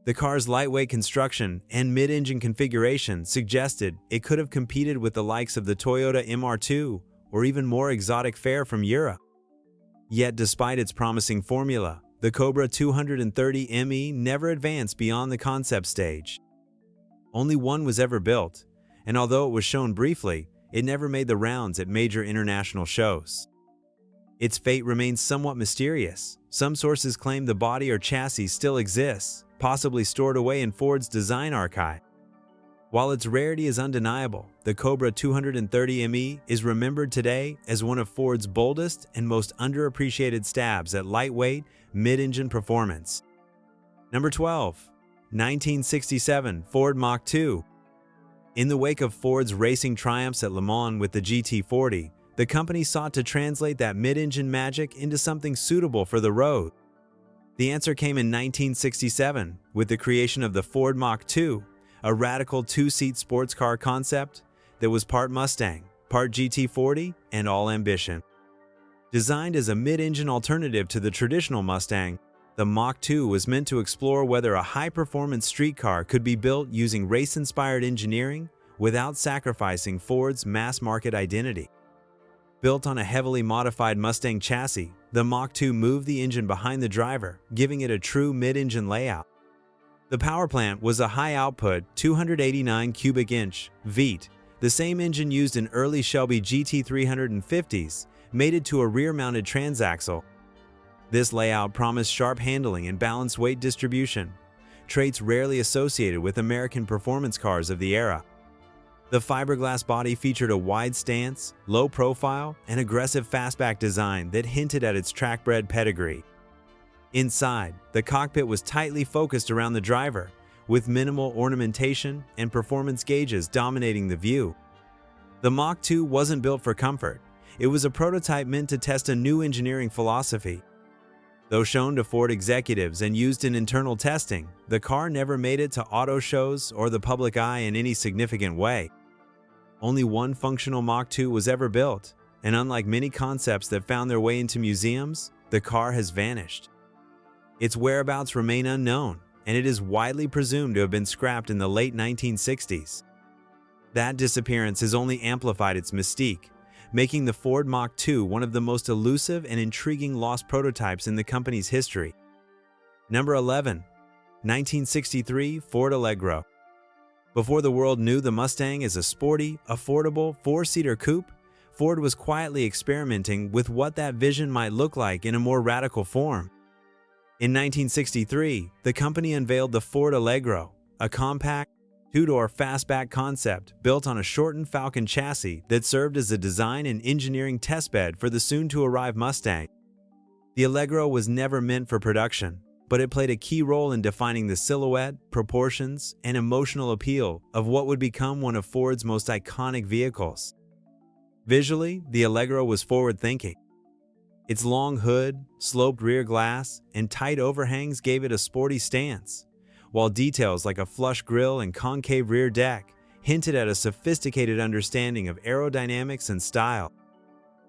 The car's lightweight construction and mid-engine configuration suggested it could have competed with the likes of the Toyota MR2 or even more exotic fare from Europe. Yet despite its promising formula, the Cobra 230 ME never advanced beyond the concept stage. Only one was ever built, and although it was shown briefly, it never made the rounds at major international shows. Its fate remains somewhat mysterious. Some sources claim the body or chassis still exists, possibly stored away in Ford's design archive. While its rarity is undeniable, the Cobra 230 ME is remembered today as one of Ford's boldest and most underappreciated stabs at lightweight, mid-engine performance. Number 12. 1967 Ford Mach 2. In the wake of Ford's racing triumphs at Le Mans with the GT40, the company sought to translate that mid-engine magic into something suitable for the road. The answer came in 1967 with the creation of the Ford Mach 2, a radical two-seat sports car concept that was part Mustang, part GT40, and all ambition. Designed as a mid-engine alternative to the traditional Mustang, the Mach 2 was meant to explore whether a high-performance street car could be built using race-inspired engineering without sacrificing Ford's mass-market identity. Built on a heavily modified Mustang chassis, the Mach 2 moved the engine behind the driver, giving it a true mid-engine layout. The power plant was a high-output 289 cubic inch V8, the same engine used in early Shelby GT350s, mated to a rear-mounted transaxle. This layout promised sharp handling and balanced weight distribution, traits rarely associated with American performance cars of the era. The fiberglass body featured a wide stance, low profile, and aggressive fastback design that hinted at its track-bred pedigree. Inside, the cockpit was tightly focused around the driver, with minimal ornamentation and performance gauges dominating the view. The Mach 2 wasn't built for comfort. It was a prototype meant to test a new engineering philosophy. Though shown to Ford executives and used in internal testing, the car never made it to auto shows or the public eye in any significant way. Only one functional Mach 2 was ever built, and unlike many concepts that found their way into museums, the car has vanished. Its whereabouts remain unknown, and it is widely presumed to have been scrapped in the late 1960s. That disappearance has only amplified its mystique, making the Ford Mach 2 one of the most elusive and intriguing lost prototypes in the company's history. Number 11. 1963 Ford Allegro. Before the world knew the Mustang as a sporty, affordable, four-seater coupe, Ford was quietly experimenting with what that vision might look like in a more radical form. In 1963, the company unveiled the Ford Allegro, a compact, two-door fastback concept built on a shortened Falcon chassis that served as a design and engineering testbed for the soon-to-arrive Mustang. The Allegro was never meant for production, but it played a key role in defining the silhouette, proportions, and emotional appeal of what would become one of Ford's most iconic vehicles. Visually, the Allegro was forward-thinking. Its long hood, sloped rear glass, and tight overhangs gave it a sporty stance, while details like a flush grille and concave rear deck hinted at a sophisticated understanding of aerodynamics and style.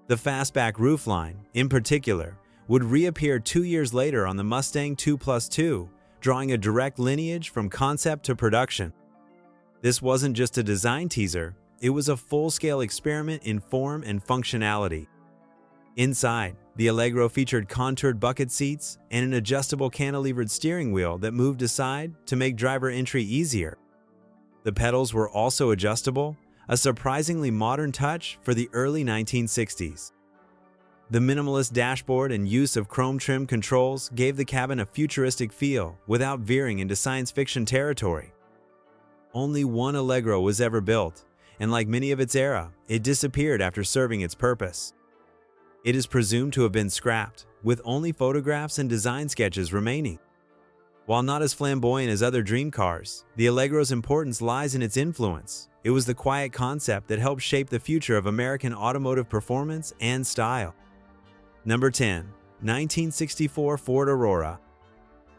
The fastback roofline, in particular, would reappear 2 years later on the Mustang 2+2, drawing a direct lineage from concept to production. This wasn't just a design teaser, it was a full-scale experiment in form and functionality. Inside, the Allegro featured contoured bucket seats and an adjustable cantilevered steering wheel that moved aside to make driver entry easier. The pedals were also adjustable, a surprisingly modern touch for the early 1960s. The minimalist dashboard and use of chrome trim controls gave the cabin a futuristic feel without veering into science fiction territory. Only one Allegro was ever built, and like many of its era, it disappeared after serving its purpose. It is presumed to have been scrapped, with only photographs and design sketches remaining. While not as flamboyant as other dream cars, the Allegro's importance lies in its influence. It was the quiet concept that helped shape the future of American automotive performance and style. Number 10. 1964 Ford Aurora.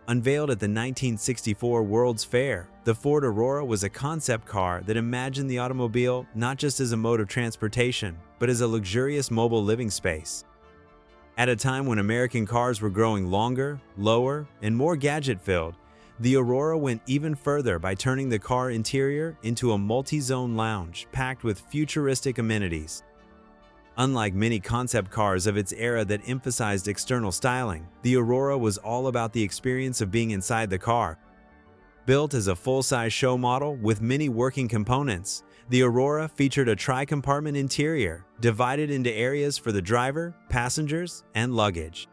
Unveiled at the 1964 World's Fair, the Ford Aurora was a concept car that imagined the automobile not just as a mode of transportation, but as a luxurious mobile living space. At a time when American cars were growing longer, lower, and more gadget-filled, The Aurora went even further by turning the car interior into a multi-zone lounge packed with futuristic amenities. Unlike many concept cars of its era that emphasized external styling, the Aurora was all about the experience of being inside the car. Built as a full-size show model with many working components, the Aurora featured a tri-compartment interior divided into areas for the driver, passengers, and luggage.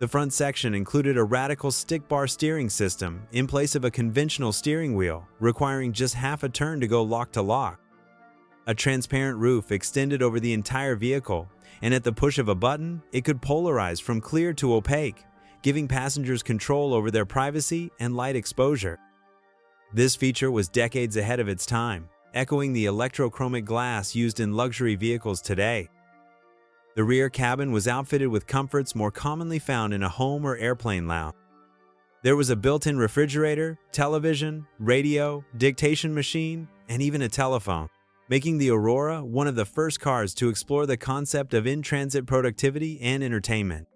The front section included a radical stick-bar steering system in place of a conventional steering wheel, requiring just half a turn to go lock to lock. A transparent roof extended over the entire vehicle, and at the push of a button, it could polarize from clear to opaque, giving passengers control over their privacy and light exposure. This feature was decades ahead of its time, echoing the electrochromic glass used in luxury vehicles today. The rear cabin was outfitted with comforts more commonly found in a home or airplane lounge. There was a built-in refrigerator, television, radio, dictation machine, and even a telephone, making the Aurora one of the first cars to explore the concept of in-transit productivity and entertainment.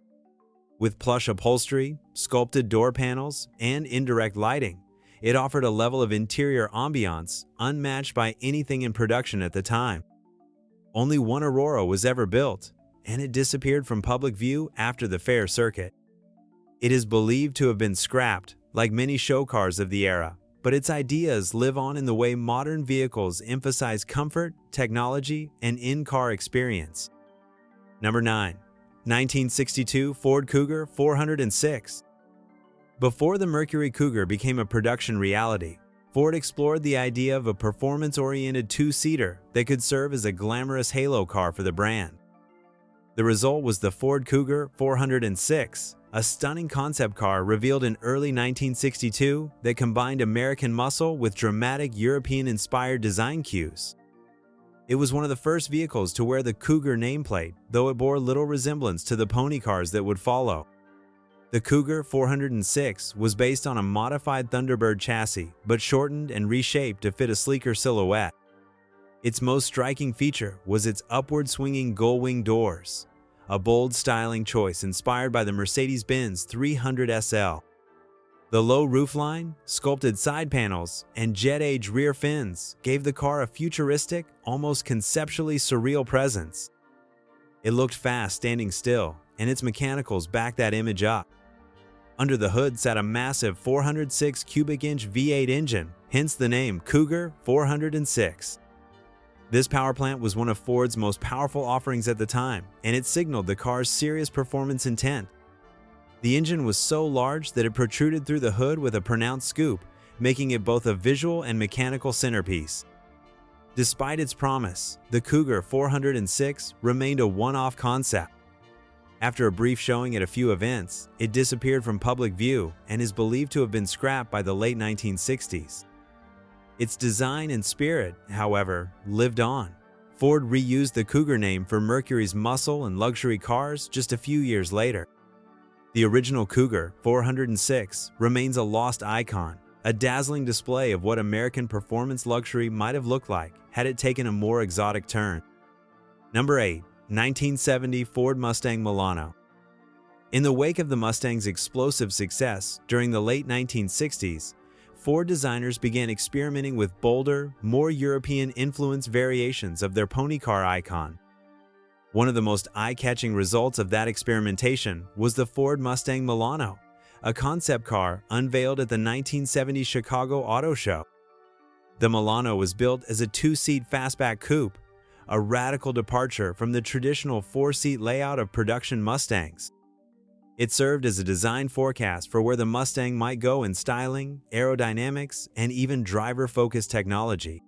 With plush upholstery, sculpted door panels, and indirect lighting, it offered a level of interior ambiance unmatched by anything in production at the time. Only one Aurora was ever built, and it disappeared from public view after the fair circuit. It is believed to have been scrapped, like many show cars of the era, but its ideas live on in the way modern vehicles emphasize comfort, technology, and in-car experience. Number 9. 1962 Ford Cougar 406. Before the Mercury Cougar became a production reality, Ford explored the idea of a performance-oriented two-seater that could serve as a glamorous halo car for the brand. The result was the Ford Cougar 406, a stunning concept car revealed in early 1962 that combined American muscle with dramatic European-inspired design cues. It was one of the first vehicles to wear the Cougar nameplate, though it bore little resemblance to the pony cars that would follow. The Cougar 406 was based on a modified Thunderbird chassis, but shortened and reshaped to fit a sleeker silhouette. Its most striking feature was its upward-swinging gull-wing doors, a bold styling choice inspired by the Mercedes-Benz 300 SL. The low roofline, sculpted side panels, and jet-age rear fins gave the car a futuristic, almost conceptually surreal presence. It looked fast standing still, and its mechanicals backed that image up. Under the hood sat a massive 406 cubic inch V8 engine, hence the name Cougar 406. This power plant was one of Ford's most powerful offerings at the time, and it signaled the car's serious performance intent. The engine was so large that it protruded through the hood with a pronounced scoop, making it both a visual and mechanical centerpiece. Despite its promise, the Cougar 406 remained a one-off concept. After a brief showing at a few events, it disappeared from public view and is believed to have been scrapped by the late 1960s. Its design and spirit, however, lived on. Ford reused the Cougar name for Mercury's muscle and luxury cars just a few years later. The original Cougar 406 remains a lost icon, a dazzling display of what American performance luxury might have looked like had it taken a more exotic turn. Number 8. 1970 Ford Mustang Milano. In the wake of the Mustang's explosive success during the late 1960s, Ford designers began experimenting with bolder, more European-influenced variations of their pony car icon. One of the most eye-catching results of that experimentation was the Ford Mustang Milano, a concept car unveiled at the 1970 Chicago Auto Show. The Milano was built as a two-seat fastback coupe, a radical departure from the traditional four-seat layout of production Mustangs. It served as a design forecast for where the Mustang might go in styling, aerodynamics, and even driver-focused technology.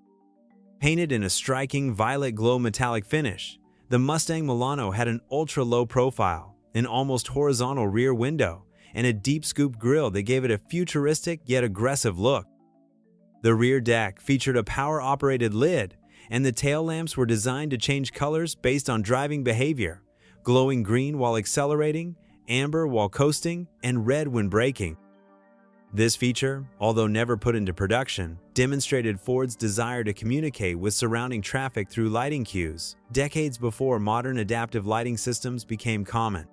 Painted in a striking violet glow metallic finish, the Mustang Milano had an ultra-low profile, an almost horizontal rear window, and a deep-scooped grille that gave it a futuristic yet aggressive look. The rear deck featured a power-operated lid, and the tail lamps were designed to change colors based on driving behavior, glowing green while accelerating, amber while coasting, and red when braking. This feature, although never put into production, demonstrated Ford's desire to communicate with surrounding traffic through lighting cues, decades before modern adaptive lighting systems became common.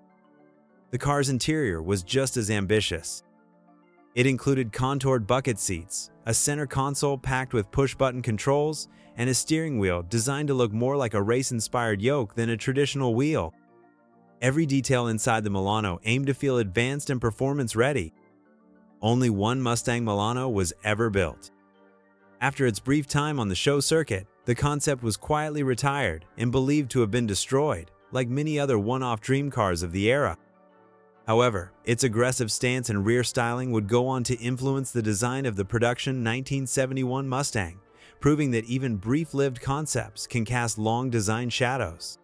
The car's interior was just as ambitious. It included contoured bucket seats, a center console packed with push-button controls, and a steering wheel designed to look more like a race-inspired yoke than a traditional wheel. Every detail inside the Milano aimed to feel advanced and performance-ready. Only one Mustang Milano was ever built. After its brief time on the show circuit, the concept was quietly retired and believed to have been destroyed, like many other one-off dream cars of the era. However, its aggressive stance and rear styling would go on to influence the design of the production 1971 Mustang, proving that even brief-lived concepts can cast long design shadows.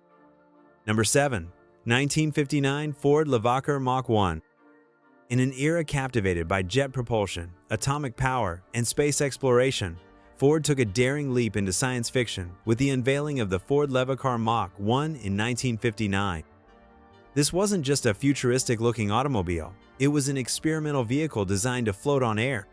Number 7. 1959 Ford Levacar Mach 1. In an era captivated by jet propulsion, atomic power, and space exploration, Ford took a daring leap into science fiction with the unveiling of the Ford Levacar Mach 1 in 1959. This wasn't just a futuristic-looking automobile, it was an experimental vehicle designed to float on air.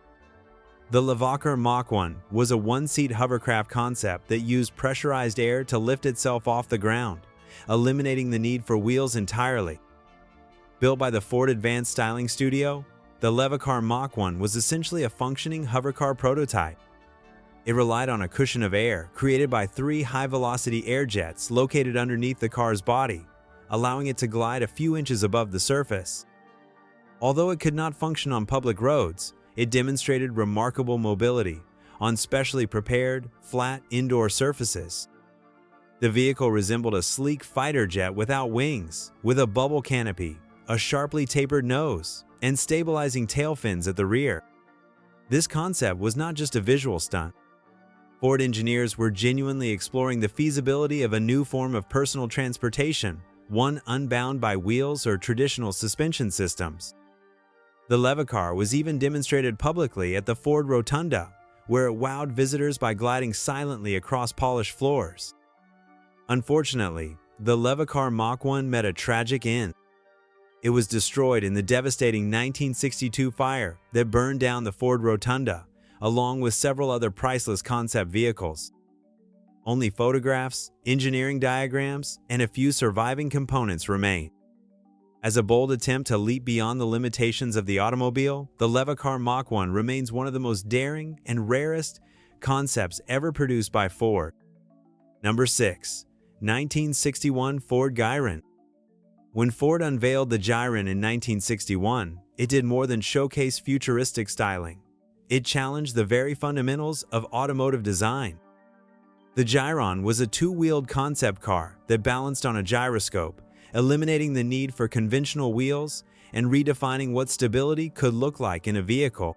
The Levacar Mach 1 was a one-seat hovercraft concept that used pressurized air to lift itself off the ground, eliminating the need for wheels entirely. Built by the Ford Advanced Styling Studio, the Levacar Mach 1 was essentially a functioning hovercar prototype. It relied on a cushion of air created by 3 high-velocity air jets located underneath the car's body, allowing it to glide a few inches above the surface. Although it could not function on public roads, it demonstrated remarkable mobility on specially prepared, flat indoor surfaces. The vehicle resembled a sleek fighter jet without wings, with a bubble canopy, a sharply tapered nose, and stabilizing tail fins at the rear. This concept was not just a visual stunt. Ford engineers were genuinely exploring the feasibility of a new form of personal transportation, one unbound by wheels or traditional suspension systems. The Levacar was even demonstrated publicly at the Ford Rotunda, where it wowed visitors by gliding silently across polished floors. Unfortunately, the Levacar Mach 1 met a tragic end. It was destroyed in the devastating 1962 fire that burned down the Ford Rotunda, along with several other priceless concept vehicles. Only photographs, engineering diagrams, and a few surviving components remain. As a bold attempt to leap beyond the limitations of the automobile, the Levacar Mach 1 remains one of the most daring and rarest concepts ever produced by Ford. Number 6. 1961 Ford Gyron. When Ford unveiled the Gyron in 1961, it did more than showcase futuristic styling. It challenged the very fundamentals of automotive design. The Gyron was a two-wheeled concept car that balanced on a gyroscope, eliminating the need for conventional wheels and redefining what stability could look like in a vehicle.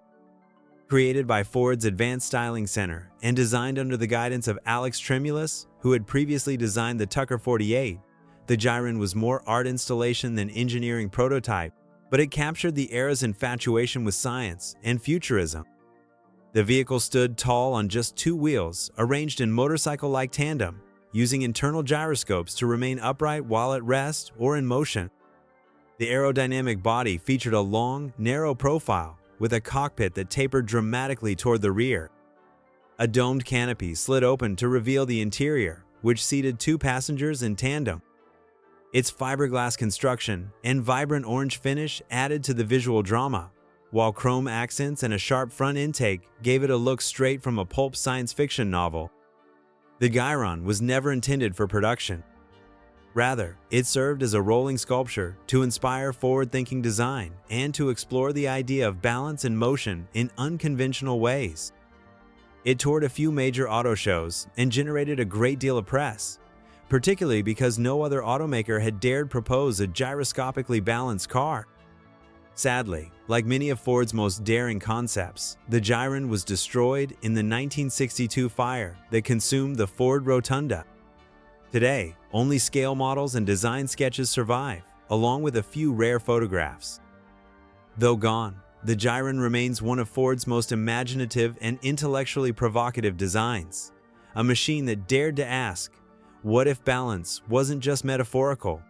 Created by Ford's Advanced Styling Center and designed under the guidance of Alex Tremulous, who had previously designed the Tucker 48, the Gyron was more art installation than engineering prototype, but it captured the era's infatuation with science and futurism. The vehicle stood tall on just 2 wheels, arranged in motorcycle-like tandem, using internal gyroscopes to remain upright while at rest or in motion. The aerodynamic body featured a long, narrow profile with a cockpit that tapered dramatically toward the rear. A domed canopy slid open to reveal the interior, which seated 2 passengers in tandem. Its fiberglass construction and vibrant orange finish added to the visual drama, while chrome accents and a sharp front intake gave it a look straight from a pulp science fiction novel. The Gyron was never intended for production. Rather, it served as a rolling sculpture to inspire forward-thinking design and to explore the idea of balance and motion in unconventional ways. It toured a few major auto shows and generated a great deal of press, particularly because no other automaker had dared propose a gyroscopically balanced car. Sadly, like many of Ford's most daring concepts, the Gyron was destroyed in the 1962 fire that consumed the Ford Rotunda. Today, only scale models and design sketches survive, along with a few rare photographs. Though gone, the Gyron remains one of Ford's most imaginative and intellectually provocative designs, a machine that dared to ask, what if balance wasn't just metaphorical?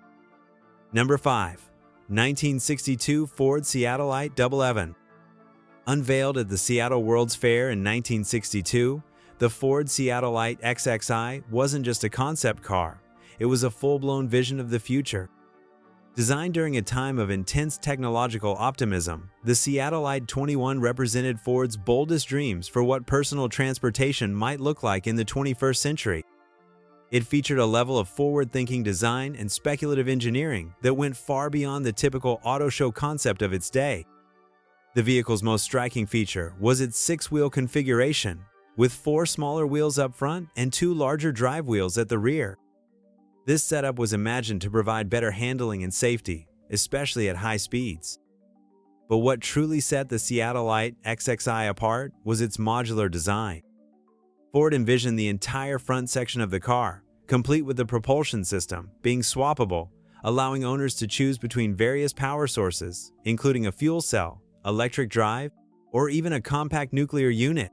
Number 5. 1962 Ford Seattleite 11. Unveiled at the Seattle World's Fair in 1962, the Ford Seattleite XXI wasn't just a concept car, it was a full-blown vision of the future. Designed during a time of intense technological optimism, the Seattleite 21 represented Ford's boldest dreams for what personal transportation might look like in the 21st century. It featured a level of forward-thinking design and speculative engineering that went far beyond the typical auto show concept of its day. The vehicle's most striking feature was its six-wheel configuration, with four smaller wheels up front and two larger drive wheels at the rear. This setup was imagined to provide better handling and safety, especially at high speeds. But what truly set the Seattleite XXI apart was its modular design. Ford envisioned the entire front section of the car, complete with the propulsion system, being swappable, allowing owners to choose between various power sources, including a fuel cell, electric drive, or even a compact nuclear unit.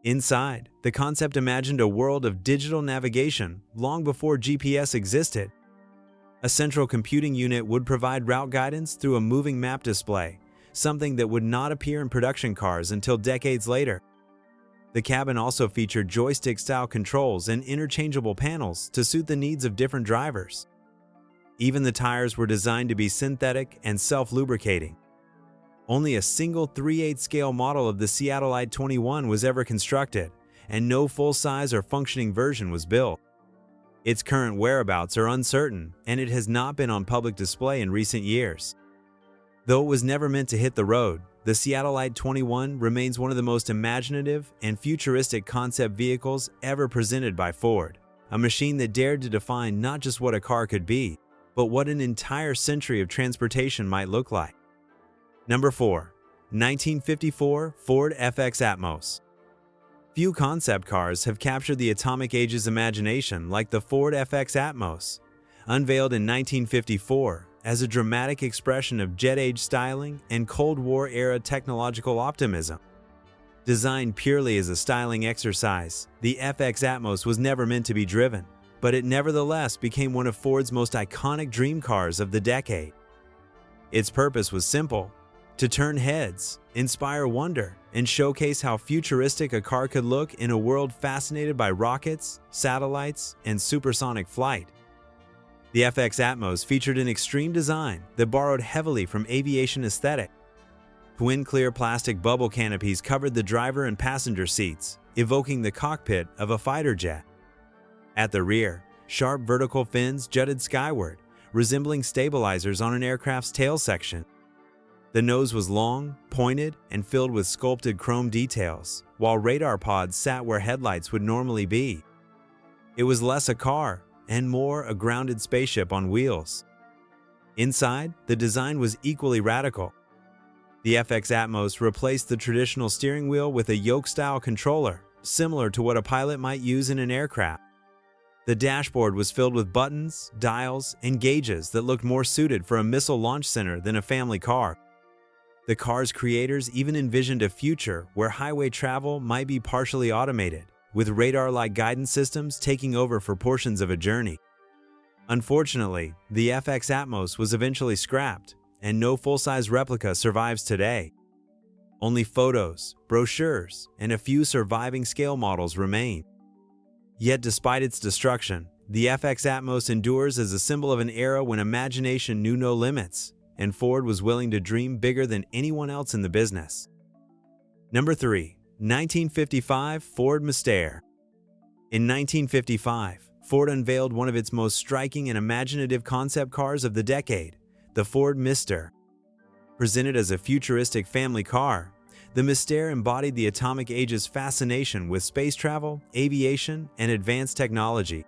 Inside, the concept imagined a world of digital navigation long before GPS existed. A central computing unit would provide route guidance through a moving map display, something that would not appear in production cars until decades later. The cabin also featured joystick-style controls and interchangeable panels to suit the needs of different drivers. Even the tires were designed to be synthetic and self-lubricating. Only a single 3/8 scale model of the Seattleite 21 was ever constructed, and no full-size or functioning version was built. Its current whereabouts are uncertain, and it has not been on public display in recent years. Though it was never meant to hit the road, the Seattleite 21 remains one of the most imaginative and futuristic concept vehicles ever presented by Ford, a machine that dared to define not just what a car could be, but what an entire century of transportation might look like. Number 4. 1954 Ford FX Atmos. Few concept cars have captured the atomic age's imagination like the Ford FX Atmos. Unveiled in 1954 as a dramatic expression of jet-age styling and Cold War-era technological optimism. Designed purely as a styling exercise, the FX Atmos was never meant to be driven, but it nevertheless became one of Ford's most iconic dream cars of the decade. Its purpose was simple: to turn heads, inspire wonder, and showcase how futuristic a car could look in a world fascinated by rockets, satellites, and supersonic flight. The FX Atmos featured an extreme design that borrowed heavily from aviation aesthetic. Twin clear plastic bubble canopies covered the driver and passenger seats, evoking the cockpit of a fighter jet. At the rear, sharp vertical fins jutted skyward, resembling stabilizers on an aircraft's tail section. The nose was long, pointed, and filled with sculpted chrome details, while radar pods sat where headlights would normally be. It was less a car and more a grounded spaceship on wheels. Inside, the design was equally radical. The FX Atmos replaced the traditional steering wheel with a yoke-style controller, similar to what a pilot might use in an aircraft. The dashboard was filled with buttons, dials, and gauges that looked more suited for a missile launch center than a family car. The car's creators even envisioned a future where highway travel might be partially automated, with radar-like guidance systems taking over for portions of a journey. Unfortunately, the FX Atmos was eventually scrapped, and no full-size replica survives today. Only photos, brochures, and a few surviving scale models remain. Yet despite its destruction, the FX Atmos endures as a symbol of an era when imagination knew no limits, and Ford was willing to dream bigger than anyone else in the business. Number 3. 1955 Ford Mustang. In 1955, Ford unveiled one of its most striking and imaginative concept cars of the decade, the Ford Mustang. Presented as a futuristic family car, the Mustang embodied the atomic age's fascination with space travel, aviation, and advanced technology.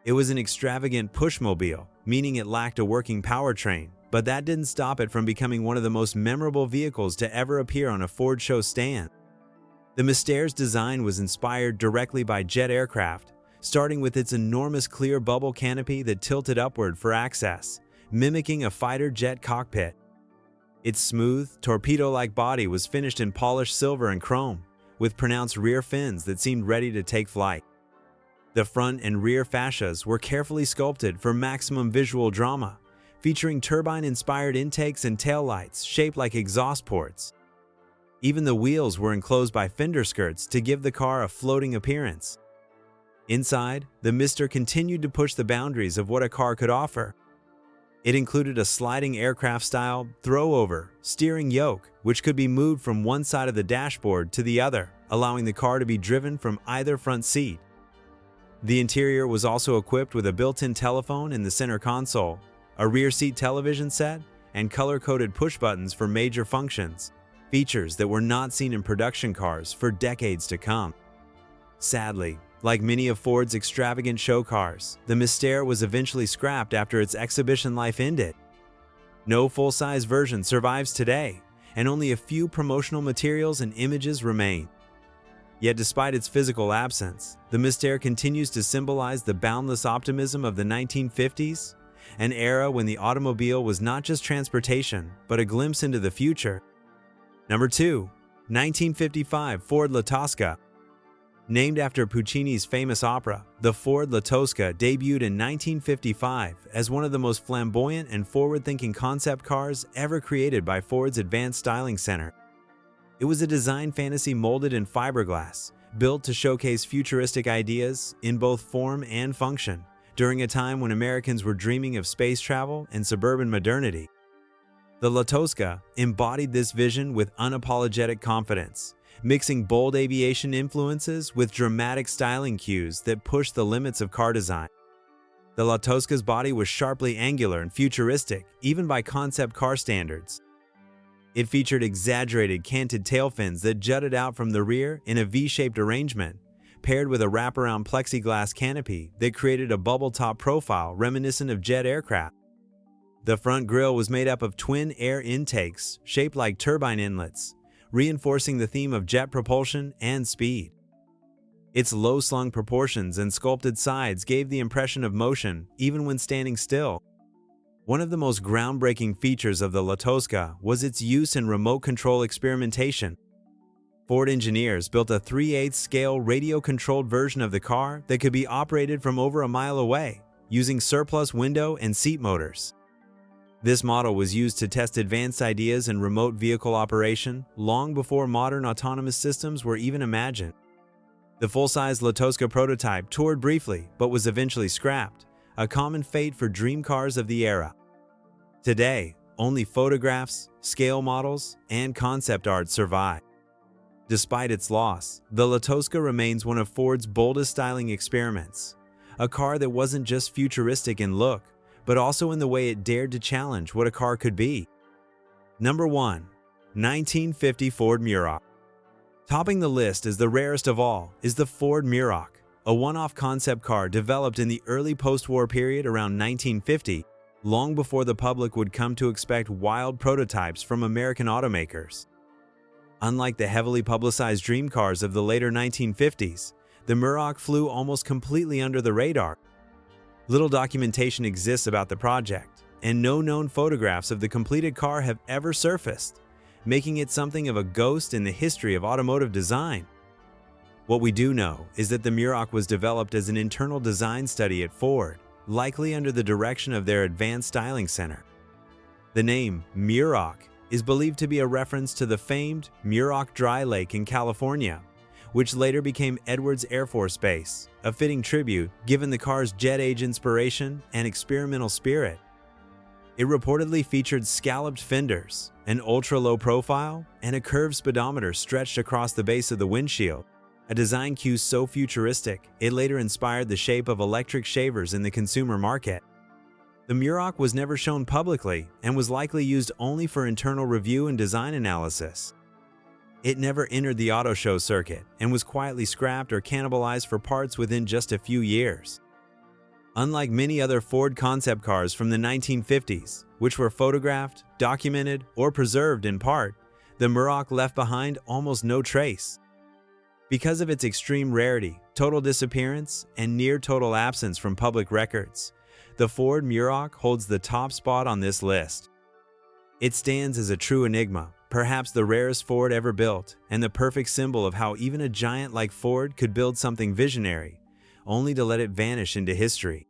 It was an extravagant pushmobile, meaning it lacked a working powertrain, but that didn't stop it from becoming one of the most memorable vehicles to ever appear on a Ford show stand. The Mustang's design was inspired directly by jet aircraft, starting with its enormous clear bubble canopy that tilted upward for access, mimicking a fighter jet cockpit. Its smooth, torpedo-like body was finished in polished silver and chrome, with pronounced rear fins that seemed ready to take flight. The front and rear fascias were carefully sculpted for maximum visual drama, featuring turbine-inspired intakes and taillights shaped like exhaust ports. Even the wheels were enclosed by fender skirts to give the car a floating appearance. Inside, the Mustang continued to push the boundaries of what a car could offer. It included a sliding aircraft-style throw-over steering yoke, which could be moved from one side of the dashboard to the other, allowing the car to be driven from either front seat. The interior was also equipped with a built-in telephone in the center console, a rear seat television set, and color-coded push buttons for major functions, features that were not seen in production cars for decades to come. Sadly, like many of Ford's extravagant show cars, the Mystère was eventually scrapped after its exhibition life ended. No full-size version survives today, and only a few promotional materials and images remain. Yet despite its physical absence, the Mystère continues to symbolize the boundless optimism of the 1950s, an era when the automobile was not just transportation, but a glimpse into the future. Number 2. 1955 Ford La Tosca. Named after Puccini's famous opera, the Ford La Tosca debuted in 1955 as one of the most flamboyant and forward-thinking concept cars ever created by Ford's Advanced Styling Center. It was a design fantasy molded in fiberglass, built to showcase futuristic ideas in both form and function, during a time when Americans were dreaming of space travel and suburban modernity. The La Tosca embodied this vision with unapologetic confidence, mixing bold aviation influences with dramatic styling cues that pushed the limits of car design. The La Tosca's body was sharply angular and futuristic, even by concept car standards. It featured exaggerated canted tail fins that jutted out from the rear in a V-shaped arrangement, paired with a wraparound plexiglass canopy that created a bubble-top profile reminiscent of jet aircraft. The front grille was made up of twin air intakes shaped like turbine inlets, reinforcing the theme of jet propulsion and speed. Its low-slung proportions and sculpted sides gave the impression of motion even when standing still. One of the most groundbreaking features of the La Tosca was its use in remote control experimentation. Ford engineers built a 3/8 scale radio-controlled version of the car that could be operated from over a mile away, using surplus window and seat motors. This model was used to test advanced ideas in remote vehicle operation long before modern autonomous systems were even imagined. The full-size La Tosca prototype toured briefly but was eventually scrapped, a common fate for dream cars of the era. Today, only photographs, scale models, and concept art survive. Despite its loss, the La Tosca remains one of Ford's boldest styling experiments, a car that wasn't just futuristic in look, but also in the way it dared to challenge what a car could be. Number 1. 1950 Ford Muroc. Topping the list as the rarest of all is the Ford Muroc, a one-off concept car developed in the early post-war period around 1950, long before the public would come to expect wild prototypes from American automakers. Unlike the heavily publicized dream cars of the later 1950s, the Muroc flew almost completely under the radar. Little documentation exists about the project, and no known photographs of the completed car have ever surfaced, making it something of a ghost in the history of automotive design. What we do know is that the Muroc was developed as an internal design study at Ford, likely under the direction of their Advanced Styling Center. The name Muroc is believed to be a reference to the famed Muroc Dry Lake in California, which later became Edwards Air Force Base, a fitting tribute given the car's jet age inspiration and experimental spirit. It reportedly featured scalloped fenders, an ultra-low profile, and a curved speedometer stretched across the base of the windshield, a design cue so futuristic it later inspired the shape of electric shavers in the consumer market. The Muroc was never shown publicly and was likely used only for internal review and design analysis. It never entered the auto show circuit and was quietly scrapped or cannibalized for parts within just a few years. Unlike many other Ford concept cars from the 1950s, which were photographed, documented, or preserved in part, the Muroc left behind almost no trace. Because of its extreme rarity, total disappearance, and near-total absence from public records, the Ford Muroc holds the top spot on this list. It stands as a true enigma, perhaps the rarest Ford ever built, and the perfect symbol of how even a giant like Ford could build something visionary, only to let it vanish into history.